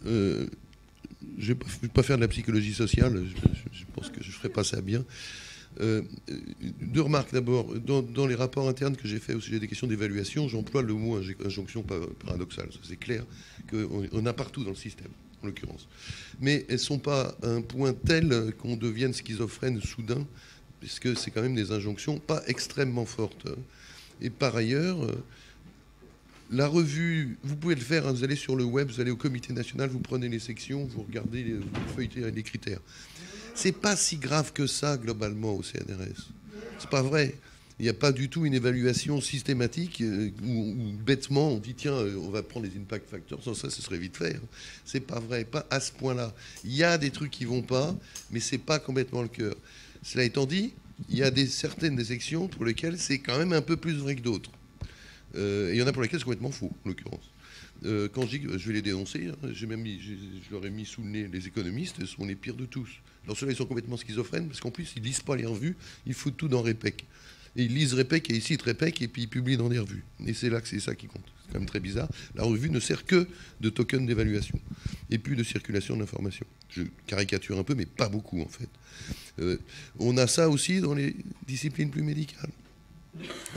Je ne vais pas faire de la psychologie sociale, je pense que je ne ferai pas ça bien. Deux remarques d'abord. Dans les rapports internes que j'ai faits au sujet des questions d'évaluation, j'emploie le mot injonction paradoxale. C'est clair qu'on a partout dans le système, en l'occurrence. Mais elles ne sont pas à un point tel qu'on devienne schizophrène soudain, puisque c'est quand même des injonctions pas extrêmement fortes. Et par ailleurs, la revue, vous pouvez le faire, hein, vous allez sur le web, vous allez au comité national, vous prenez les sections, vous regardez, vous feuilletez les critères. C'est pas si grave que ça, globalement, au CNRS. C'est pas vrai. Il n'y a pas du tout une évaluation systématique où bêtement, on dit, tiens, on va prendre les impact factors. Sans ça, ce serait vite fait. C'est pas vrai, pas à ce point-là. Il y a des trucs qui vont pas, mais c'est pas complètement le cœur. Cela étant dit, il y a certaines des sections pour lesquelles c'est quand même un peu plus vrai que d'autres. Et il y en a pour lesquelles c'est complètement faux, en l'occurrence. Quand je dis que je vais les dénoncer, hein, je leur ai mis sous le nez les économistes, ce sont les pires de tous. Alors ceux-là, ils sont complètement schizophrènes, parce qu'en plus, ils ne lisent pas les revues, ils foutent tout dans Répec. Et ils lisent Répec et ils citent Répec, et puis ils publient dans des revues. Et c'est là que c'est ça qui compte. C'est quand même très bizarre. La revue ne sert que de token d'évaluation, et plus de circulation d'informations. Je caricature un peu, mais pas beaucoup, en fait. On a ça aussi dans les disciplines plus médicales.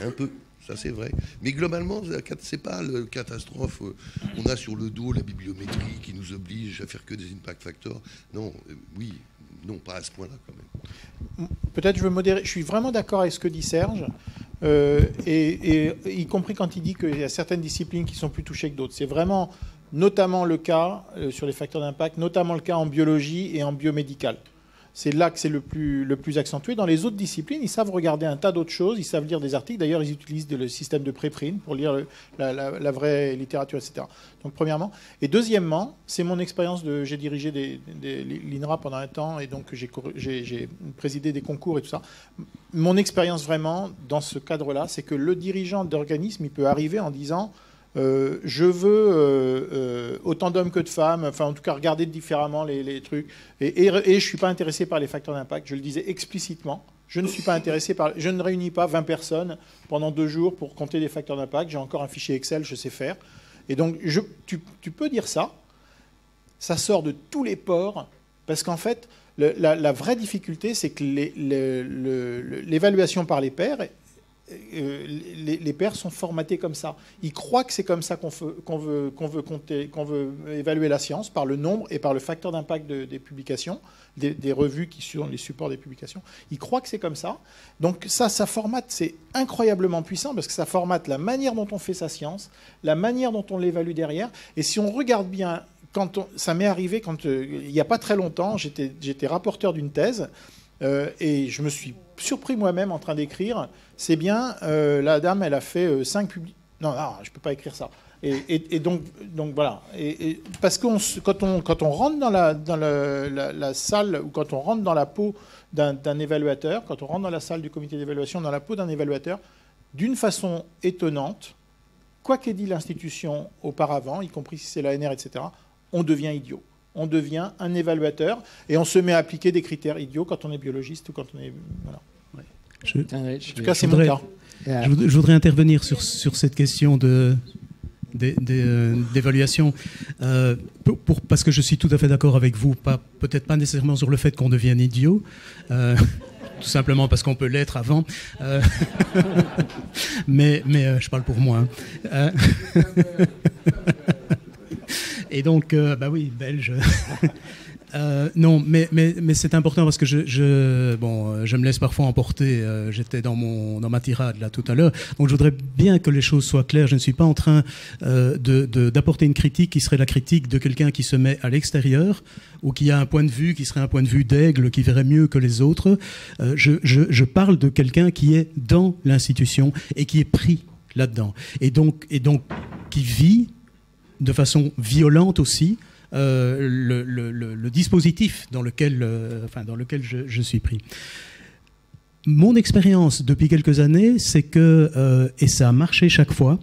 Un peu. Ça, c'est vrai. Mais globalement, c'est pas la catastrophe. On a sur le dos la bibliométrie qui nous oblige à faire que des impact factors. Non, oui, non, pas à ce point-là, quand même. Peut-être je veux modérer. Je suis vraiment d'accord avec ce que dit Serge. et y compris quand il dit qu'il y a certaines disciplines qui sont plus touchées que d'autres. C'est vraiment notamment le cas sur les facteurs d'impact, notamment le cas en biologie et en biomédical. C'est là que c'est le plus accentué. Dans les autres disciplines, ils savent regarder un tas d'autres choses, ils savent lire des articles. D'ailleurs, ils utilisent le système de préprint pour lire la vraie littérature, etc. Donc, premièrement. Et deuxièmement, c'est mon expérience j'ai dirigé l'INRA pendant un temps, et donc j'ai présidé des concours et tout ça. Mon expérience vraiment, dans ce cadre-là, c'est que le dirigeant d'organisme, il peut arriver en disant... je veux autant d'hommes que de femmes, enfin en tout cas regarder différemment les trucs. Et je ne suis pas intéressé par les facteurs d'impact, je le disais explicitement. Je ne suis pas intéressé je ne réunis pas 20 personnes pendant 2 jours pour compter les facteurs d'impact. J'ai encore un fichier Excel, je sais faire. Et donc tu peux dire ça. Ça sort de tous les pores parce qu'en fait, la vraie difficulté, c'est que l'évaluation par les pairs... les pairs sont formatés comme ça. Ils croient que c'est comme ça qu'on veut compter, qu'on veut évaluer la science, par le nombre et par le facteur d'impact des publications, des revues qui sont les supports des publications. Ils croient que c'est comme ça. Donc ça formate, c'est incroyablement puissant parce que ça formate la manière dont on fait sa science, la manière dont on l'évalue derrière. Et si on regarde bien, ça m'est arrivé il n'y a pas très longtemps, j'étais rapporteur d'une thèse. Et je me suis surpris moi-même en train d'écrire. C'est bien, la dame, elle a fait 5 publications. Non, je ne peux pas écrire ça. Et donc voilà. Parce que quand on rentre dans la salle, ou quand on rentre dans la peau d'un évaluateur, quand on rentre dans la salle du comité d'évaluation, dans la peau d'un évaluateur, d'une façon étonnante, quoi qu'ait dit l'institution auparavant, y compris si c'est l'ANR, etc., on devient idiot. On devient un évaluateur et on se met à appliquer des critères idiots quand on est biologiste ou quand on est... Voilà. En tout cas, c'est mon cas. Je voudrais intervenir sur cette question d'évaluation parce que je suis tout à fait d'accord avec vous, peut-être pas nécessairement sur le fait qu'on devienne idiot, tout simplement parce qu'on peut l'être avant, mais je parle pour moi. Et donc, oui, belge. Non, mais c'est important parce que je me laisse parfois emporter. J'étais dans ma tirade là tout à l'heure. Donc je voudrais bien que les choses soient claires. Je ne suis pas en train d'apporter une critique qui serait la critique de quelqu'un qui se met à l'extérieur ou qui a un point de vue qui serait un point de vue d'aigle, qui verrait mieux que les autres. Je parle de quelqu'un qui est dans l'institution et qui est pris là-dedans. Et donc qui vit de façon violente aussi le dispositif dans lequel je suis pris. Mon expérience depuis quelques années, c'est que, et ça a marché chaque fois,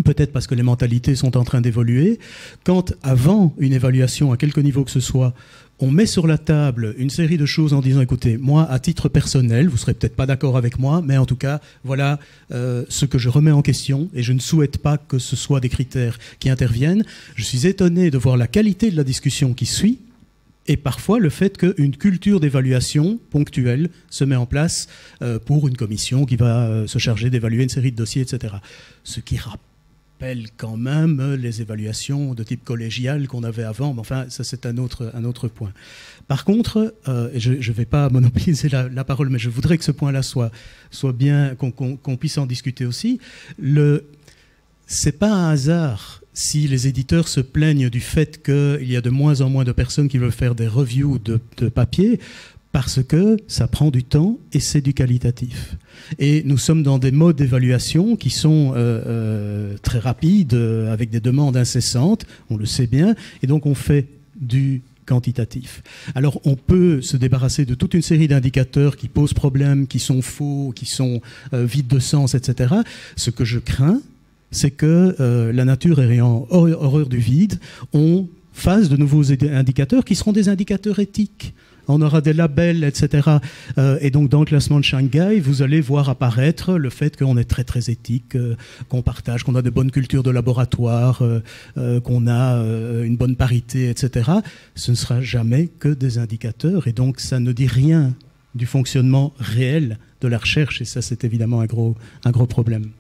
peut-être parce que les mentalités sont en train d'évoluer, quand avant une évaluation à quelque niveau que ce soit, on met sur la table une série de choses en disant, écoutez, moi, à titre personnel, vous ne serez peut-être pas d'accord avec moi, mais en tout cas, voilà ce que je remets en question, et je ne souhaite pas que ce soit des critères qui interviennent. Je suis étonné de voir la qualité de la discussion qui suit, et parfois le fait qu'une culture d'évaluation ponctuelle se met en place pour une commission qui va se charger d'évaluer une série de dossiers, etc. Ce qui rappelle quand même les évaluations de type collégial qu'on avait avant, mais enfin ça c'est un autre point. Par contre, et je ne vais pas monopoliser la parole, mais je voudrais que ce point-là soit bien, qu'on puisse en discuter aussi. C'est pas un hasard si les éditeurs se plaignent du fait qu'il y a de moins en moins de personnes qui veulent faire des reviews de papier, parce que ça prend du temps et c'est du qualitatif. Et nous sommes dans des modes d'évaluation qui sont très rapides, avec des demandes incessantes, on le sait bien, et donc on fait du quantitatif. Alors on peut se débarrasser de toute une série d'indicateurs qui posent problème, qui sont faux, qui sont vides de sens, etc. Ce que je crains, c'est que la nature ayant horreur du vide, on fasse de nouveaux indicateurs qui seront des indicateurs éthiques. On aura des labels, etc. Et donc, dans le classement de Shanghai, vous allez voir apparaître le fait qu'on est très, très éthique, qu'on partage, qu'on a de bonnes cultures de laboratoire, qu'on a une bonne parité, etc. Ce ne sera jamais que des indicateurs. Et donc, ça ne dit rien du fonctionnement réel de la recherche. Et ça, c'est évidemment un gros problème.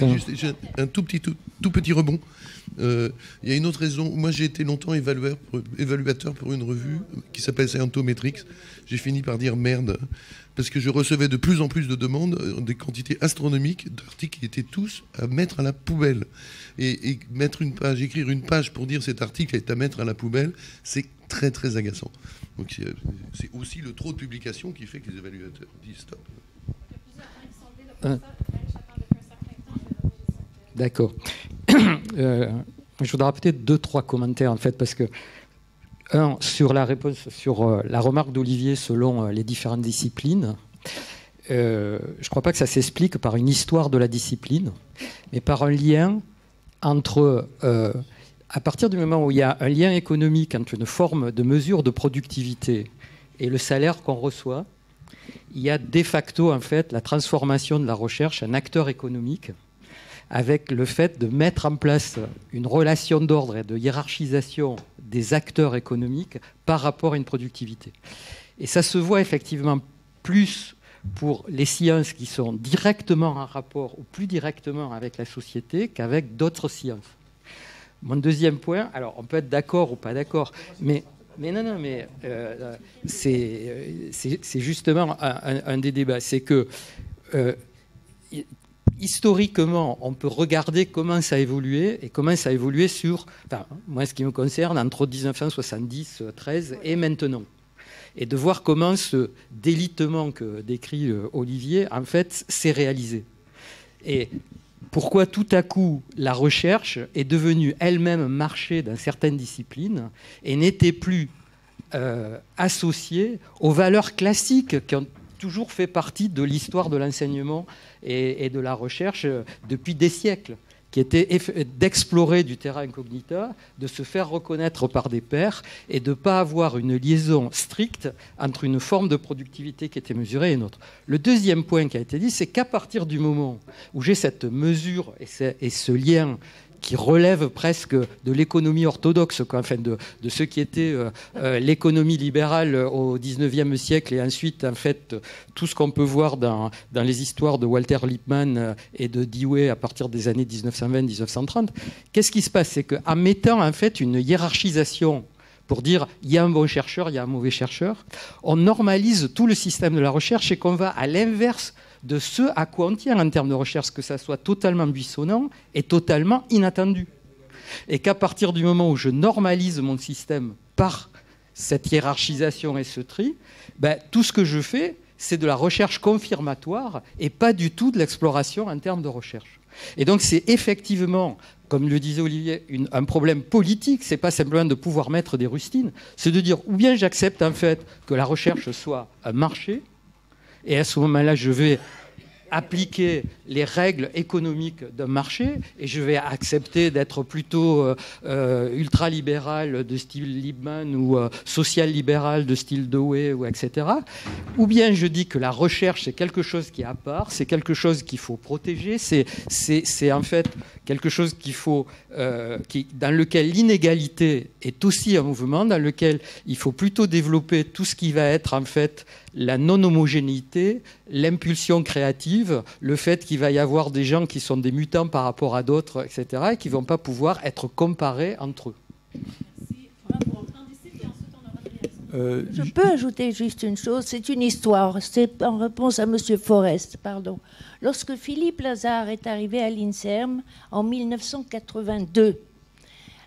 Juste un tout tout petit rebond. Il y a une autre raison. Moi, j'ai été longtemps évaluateur pour une revue qui s'appelle Scientometrics. J'ai fini par dire merde, parce que je recevais de plus en plus de demandes, des quantités astronomiques d'articles qui étaient tous à mettre à la poubelle. Et mettre une page, écrire une page pour dire cet article est à mettre à la poubelle, c'est très très agaçant. Donc c'est aussi le trop de publications qui fait que les évaluateurs disent stop. D'accord. Je voudrais peut-être 2-3 commentaires en fait, parce que un, sur la réponse, sur la remarque d'Olivier selon les différentes disciplines, je ne crois pas que ça s'explique par une histoire de la discipline, mais par un lien entre, à partir du moment où il y a un lien économique entre une forme de mesure de productivité et le salaire qu'on reçoit, il y a de facto en fait la transformation de la recherche en acteur économique, avec le fait de mettre en place une relation d'ordre et de hiérarchisation des acteurs économiques par rapport à une productivité. Et ça se voit effectivement plus pour les sciences qui sont directement en rapport ou plus directement avec la société qu'avec d'autres sciences. Mon deuxième point, alors on peut être d'accord ou pas d'accord, mais c'est justement un des débats, c'est que historiquement, on peut regarder comment ça a évolué et comment ça a évolué sur, enfin, moi, ce qui me concerne, entre 1970, 13 et maintenant. Et de voir comment ce délitement que décrit Olivier, en fait, s'est réalisé. Et pourquoi tout à coup la recherche est devenue elle-même marché dans certaines disciplines et n'était plus associée aux valeurs classiques qui ont toujours fait partie de l'histoire de l'enseignement et de la recherche depuis des siècles, qui était d'explorer du terra incognita, de se faire reconnaître par des pairs et de ne pas avoir une liaison stricte entre une forme de productivité qui était mesurée et une autre. Le deuxième point qui a été dit, c'est qu'à partir du moment où j'ai cette mesure et ce lien qui relève presque de l'économie orthodoxe, quoi, enfin de ce qui était l'économie libérale au XIXe siècle, et ensuite, en fait, tout ce qu'on peut voir dans les histoires de Walter Lippmann et de Dewey à partir des années 1920-1930. Qu'est-ce qui se passe? C'est qu'en mettant, en fait, une hiérarchisation pour dire il y a un bon chercheur, il y a un mauvais chercheur, on normalise tout le système de la recherche et qu'on va à l'inverse de ce à quoi on tient en termes de recherche, que ça soit totalement buissonnant et totalement inattendu. Et qu'à partir du moment où je normalise mon système par cette hiérarchisation et ce tri, ben, tout ce que je fais, c'est de la recherche confirmatoire et pas du tout de l'exploration en termes de recherche. Et donc c'est effectivement, comme le disait Olivier, un problème politique. C'est pas simplement de pouvoir mettre des rustines, c'est de dire ou bien j'accepte en fait que la recherche soit un marché, et à ce moment-là, je vais appliquer les règles économiques d'un marché et je vais accepter d'être plutôt ultra-libéral de style Lippmann ou social-libéral de style Dewey, ou etc. Ou bien je dis que la recherche, c'est quelque chose qui est à part, c'est quelque chose qu'il faut protéger, c'est en fait quelque chose qu'il faut, dans lequel l'inégalité est aussi un mouvement, dans lequel il faut plutôt développer tout ce qui va être en fait la non-homogénéité, l'impulsion créative, le fait qu'il va y avoir des gens qui sont des mutants par rapport à d'autres, etc., et qui ne vont pas pouvoir être comparés entre eux. Je peux ajouter juste une chose, c'est une histoire, c'est en réponse à M. Forest, pardon. Lorsque Philippe Lazare est arrivé à l'INSERM en 1982,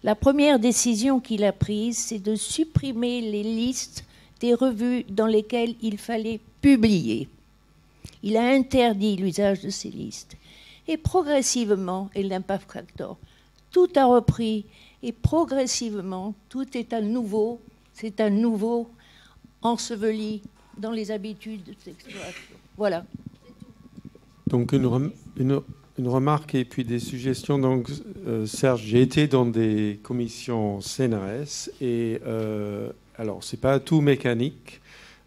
la première décision qu'il a prise, c'est de supprimer les listes des revues dans lesquelles il fallait publier. Il a interdit l'usage de ces listes. Et progressivement, et l'Impact Factor, tout a repris, et progressivement, tout est à nouveau, c'est à nouveau enseveli dans les habitudes d'exploration. Voilà. Donc une remarque et puis des suggestions. Donc, Serge, j'ai été dans des commissions CNRS et alors, ce n'est pas tout mécanique,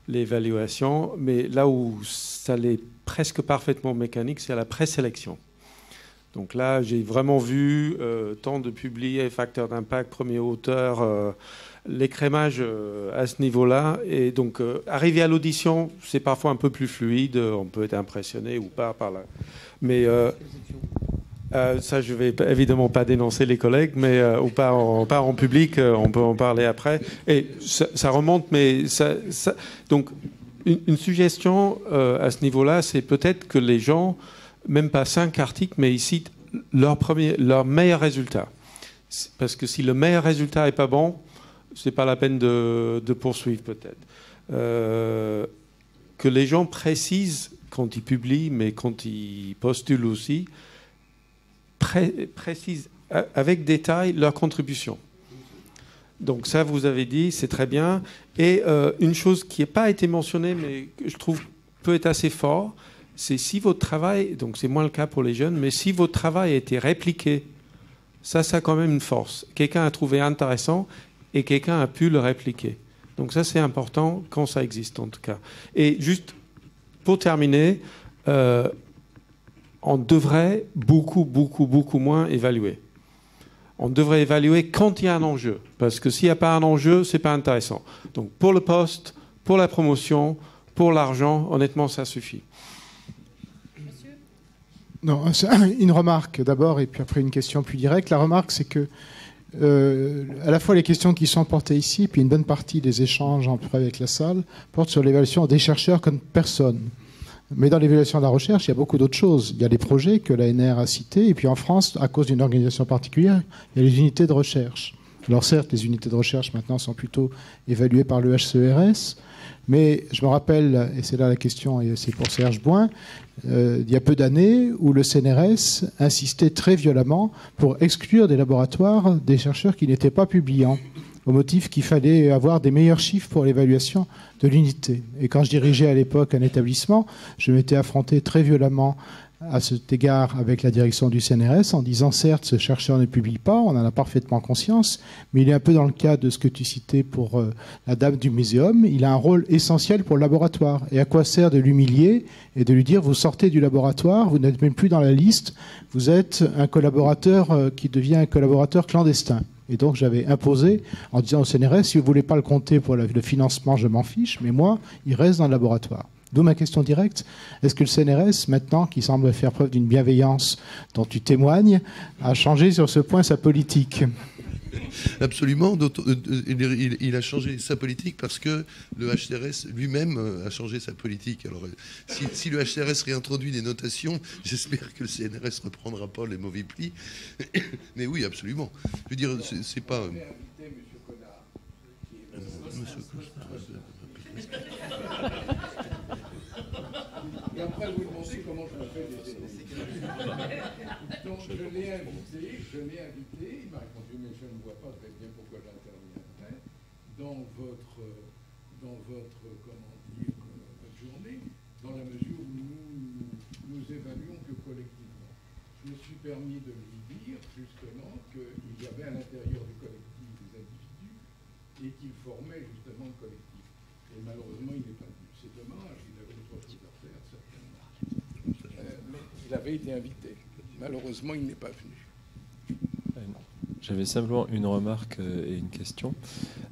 l'évaluation, mais là où ça l'est presque parfaitement mécanique, c'est à la présélection. Donc là, j'ai vraiment vu temps de publier, facteur d'impact, premier auteur, l'écrémage à ce niveau-là. Et donc, arriver à l'audition, c'est parfois un peu plus fluide. On peut être impressionné ou pas par là. Mais Ça, je vais évidemment pas dénoncer les collègues, mais ou pas en public. On peut en parler après. Et ça remonte, mais donc une suggestion à ce niveau-là, c'est peut-être que les gens, même pas 5 articles, mais ils citent leur meilleur résultat. Parce que si le meilleur résultat est pas bon, c'est pas la peine de poursuivre peut-être. Que les gens précisent quand ils publient, mais quand ils postulent aussi, précisent avec détail leur contribution. Donc ça, vous avez dit, c'est très bien. Et une chose qui n'a pas été mentionnée, mais que je trouve peut être assez fort, c'est si votre travail, donc c'est moins le cas pour les jeunes, mais si votre travail a été répliqué, ça a quand même une force. Quelqu'un a trouvé intéressant et quelqu'un a pu le répliquer. Donc ça, c'est important quand ça existe, en tout cas. Et juste pour terminer, on devrait beaucoup moins évaluer. On devrait évaluer quand il y a un enjeu. Parce que s'il n'y a pas un enjeu, ce n'est pas intéressant. Donc pour le poste, pour la promotion, pour l'argent, honnêtement, ça suffit. Non, une remarque d'abord et puis après une question plus directe. La remarque, c'est que à la fois les questions qui sont portées ici, puis une bonne partie des échanges avec la salle, portent sur l'évaluation des chercheurs comme personnes. Mais dans l'évaluation de la recherche, il y a beaucoup d'autres choses. Il y a les projets que l'ANR a cités, et puis en France, à cause d'une organisation particulière, il y a les unités de recherche. Alors certes, les unités de recherche maintenant sont plutôt évaluées par le HCERS, mais je me rappelle, et c'est là la question, et c'est pour Serge Boin, il y a peu d'années où le CNRS insistait très violemment pour exclure des laboratoires des chercheurs qui n'étaient pas publiants, au motif qu'il fallait avoir des meilleurs chiffres pour l'évaluation de l'unité. Et quand je dirigeais à l'époque un établissement, je m'étais affronté très violemment à cet égard avec la direction du CNRS en disant certes ce chercheur ne publie pas, on en a parfaitement conscience, mais il est un peu dans le cas de ce que tu citais pour la dame du muséum, il a un rôle essentiel pour le laboratoire. Et à quoi sert de l'humilier et de lui dire vous sortez du laboratoire, vous n'êtes même plus dans la liste, vous êtes un collaborateur qui devient un collaborateur clandestin. Et donc j'avais imposé en disant au CNRS si vous ne voulez pas le compter pour le financement, je m'en fiche, mais moi, il reste dans le laboratoire. D'où ma question directe. Est-ce que le CNRS, maintenant, qui semble faire preuve d'une bienveillance dont tu témoignes, a changé sur ce point sa politique ? Absolument. Il a changé sa politique parce que le HCRS lui-même a changé sa politique. Alors, si le HCRS réintroduit des notations, j'espère que le CNRS ne reprendra pas les mauvais plis. Mais oui, absolument. Je veux dire, c'est pas... Et après, vous demandez comment je me fais des Donc, je l'ai invité, il m'a répondu, mais je ne vois pas très bien pourquoi j'interviendrai dans votre journée, dans la mesure où nous évaluons que collectivement. Je me suis permis de lui dire, justement, qu'il y avait à l'intérieur du collectif des individus et qu'il formait justement le collectif. Et malheureusement, il n'est pas venu. C'est dommage, il avait autre chose à faire, certainement. Mais il avait été invité. Malheureusement, il n'est pas venu. J'avais simplement une remarque et une question.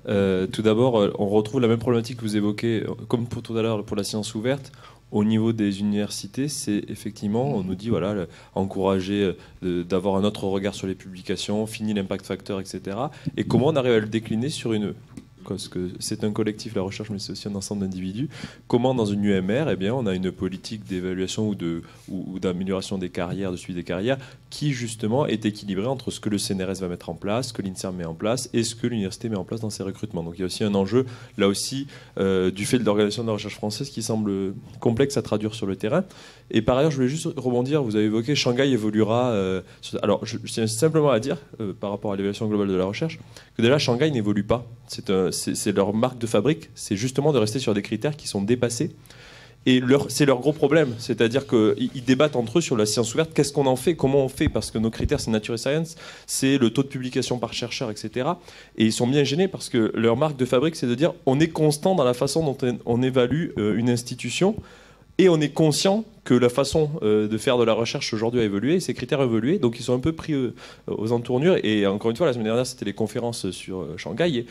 Tout d'abord, on retrouve la même problématique que vous évoquez, comme pour tout à l'heure pour la science ouverte. Au niveau des universités, c'est effectivement, on nous dit, voilà, encourager d'avoir un autre regard sur les publications, fini l'impact factor, etc. Et comment on arrive à le décliner sur une... Parce que c'est un collectif, la recherche, mais c'est aussi un ensemble d'individus. Comment, dans une UMR, eh bien, on a une politique d'évaluation ou d'amélioration des carrières, de suivi des carrières, qui, justement, est équilibrée entre ce que le CNRS va mettre en place, ce que l'INSERM met en place, et ce que l'université met en place dans ses recrutements. Donc il y a aussi un enjeu, là aussi, du fait de l'organisation de la recherche française, qui semble complexe à traduire sur le terrain. Et par ailleurs, je voulais juste rebondir, vous avez évoqué Shanghai évoluera... alors, je tiens simplement à dire, par rapport à l'évaluation globale de la recherche, que déjà, Shanghai n'évolue pas. C'est leur marque de fabrique, c'est justement de rester sur des critères qui sont dépassés. Et c'est leur gros problème, c'est-à-dire qu'ils débattent entre eux sur la science ouverte, qu'est-ce qu'on en fait, comment on fait, parce que nos critères c'est Nature et Science, c'est le taux de publication par chercheur, etc. Et ils sont bien gênés parce que leur marque de fabrique c'est de dire on est constant dans la façon dont on évalue une institution, et on est conscient que la façon de faire de la recherche aujourd'hui a évolué, et ces critères ont évolué, donc ils sont un peu pris aux entournures. Et encore une fois, la semaine dernière, c'était les conférences sur Shanghai,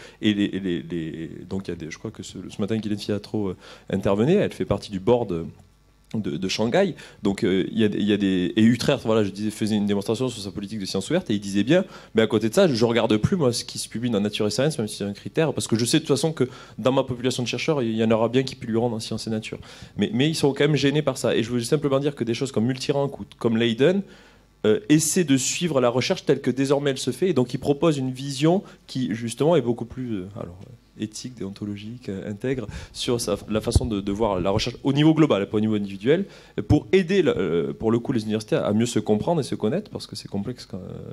donc il y a je crois que ce matin, Guylaine Fiatro intervenait, elle fait partie du board de Shanghai. Donc il y a des et Utrecht, voilà, je disais, faisait une démonstration sur sa politique de sciences ouvertes et il disait bien, mais à côté de ça, je regarde plus moi ce qui se publie dans Nature et Science, même si c'est un critère, parce que je sais de toute façon que dans ma population de chercheurs, il y en aura bien qui publieront dans Sciences et Nature. Mais ils sont quand même gênés par ça. Et je veux simplement dire que des choses comme Multirank ou comme Leiden essaient de suivre la recherche telle que désormais elle se fait, et donc ils proposent une vision qui justement est beaucoup plus éthique, déontologique, intègre, sur la façon de voir la recherche au niveau global, pas au niveau individuel, pour aider, pour le coup, les universités à mieux se comprendre et se connaître, parce que c'est complexe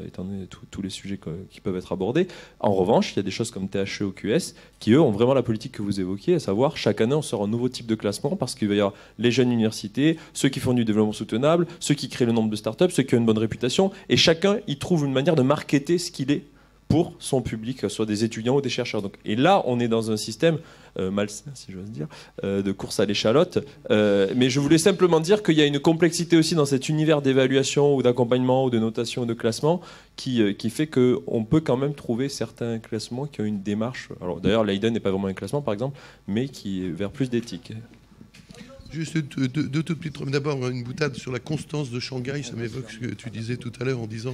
étant donné tous les sujets qui peuvent être abordés. En revanche, il y a des choses comme THE ou QS qui, eux, ont vraiment la politique que vous évoquiez, à savoir, chaque année, on sort un nouveau type de classement, parce qu'il va y avoir les jeunes universités, ceux qui font du développement soutenable, ceux qui créent le nombre de startups, ceux qui ont une bonne réputation, et chacun, il trouve une manière de marketer ce qu'il est pour son public, soit des étudiants ou des chercheurs. Donc, et là, on est dans un système malsain, si j'ose dire, de course à l'échalote. Mais je voulais simplement dire qu'il y a une complexité aussi dans cet univers d'évaluation ou d'accompagnement ou de notation ou de classement qui fait qu'on peut quand même trouver certains classements qui ont une démarche. Alors d'ailleurs, Leiden n'est pas vraiment un classement, par exemple, mais qui est vers plus d'éthique. Juste deux toutes petites. D'abord, une boutade sur la constance de Shanghai. Ça m'évoque ce que tu disais tout à l'heure en disant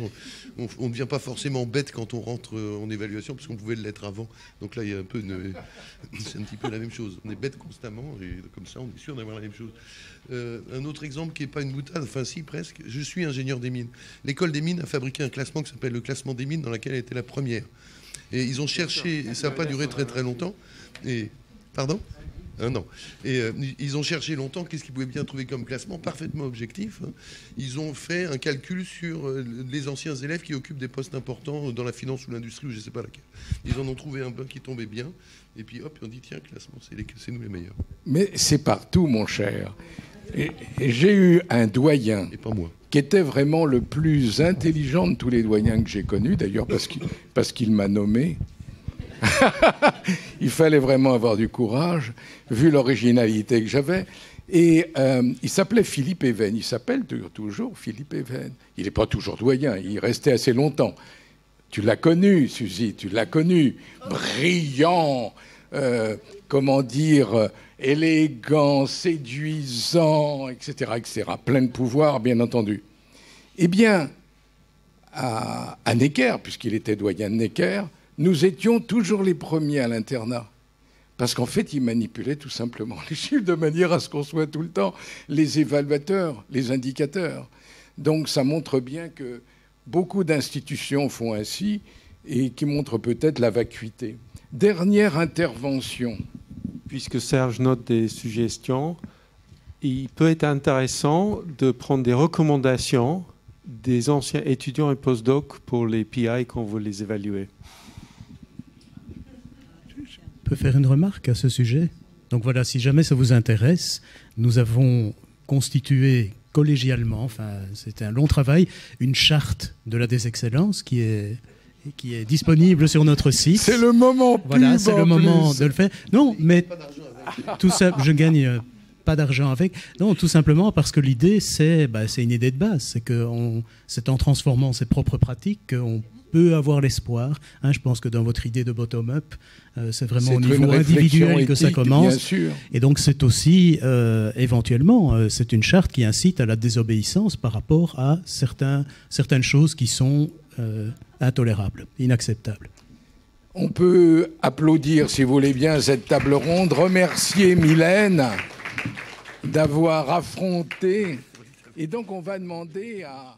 on ne devient pas forcément bête quand on rentre en évaluation, parce qu'on pouvait l'être avant. Donc là, il y a un peu c'est un petit peu la même chose. On est bête constamment et comme ça, on est sûr d'avoir la même chose. Un autre exemple qui n'est pas une boutade, enfin si, presque. Je suis ingénieur des mines. L'école des mines a fabriqué un classement qui s'appelle le classement des mines, dans lequel elle était la première. Et ils ont cherché, et ça n'a pas duré très très longtemps. Et pardon ? Non. Et ils ont cherché longtemps qu'est-ce qu'ils pouvaient bien trouver comme classement, parfaitement objectif. Ils ont fait un calcul sur les anciens élèves qui occupent des postes importants dans la finance ou l'industrie, ou je ne sais pas laquelle. Ils en ont trouvé un qui tombait bien. Et puis hop, on dit tiens, classement, c'est nous les meilleurs. Mais c'est partout, mon cher. Et j'ai eu un doyen et pas moi, qui était vraiment le plus intelligent de tous les doyens que j'ai connus, d'ailleurs parce qu'il m'a nommé. Il fallait vraiment avoir du courage, vu l'originalité que j'avais. Et il s'appelait Philippe Even. Il s'appelle toujours Philippe Even. Il n'est pas toujours doyen, il restait assez longtemps. Tu l'as connu, Suzy, tu l'as connu. Brillant, élégant, séduisant, etc., etc. Plein de pouvoir, bien entendu. Eh bien, à Necker, puisqu'il était doyen de Necker, nous étions toujours les premiers à l'internat. Parce qu'en fait, ils manipulaient tout simplement les chiffres de manière à ce qu'on soit tout le temps les évaluateurs, les indicateurs. Donc ça montre bien que beaucoup d'institutions font ainsi et qui montrent peut-être la vacuité. Dernière intervention. Puisque Serge note des suggestions, il peut être intéressant de prendre des recommandations des anciens étudiants et post-doc pour les PI quand vous les évaluez. Je peux faire une remarque à ce sujet. Donc voilà, si jamais ça vous intéresse, nous avons constitué collégialement, enfin c'était un long travail, une charte de la désexcellence qui est disponible sur notre site. C'est le moment. Voilà, c'est le moment de le faire. Non, mais tout ça, je gagne pas d'argent avec. Non, tout simplement parce que l'idée, c'est une idée de base, c'est en transformant ses propres pratiques qu'on peut avoir l'espoir. Je pense que dans votre idée de bottom-up, c'est vraiment au niveau individuel que ça commence. Bien sûr. Et donc c'est aussi, éventuellement, c'est une charte qui incite à la désobéissance par rapport à certaines choses qui sont intolérables, inacceptables. On peut applaudir, si vous voulez bien, cette table ronde, remercier Mylène d'avoir affronté. Et donc on va demander à...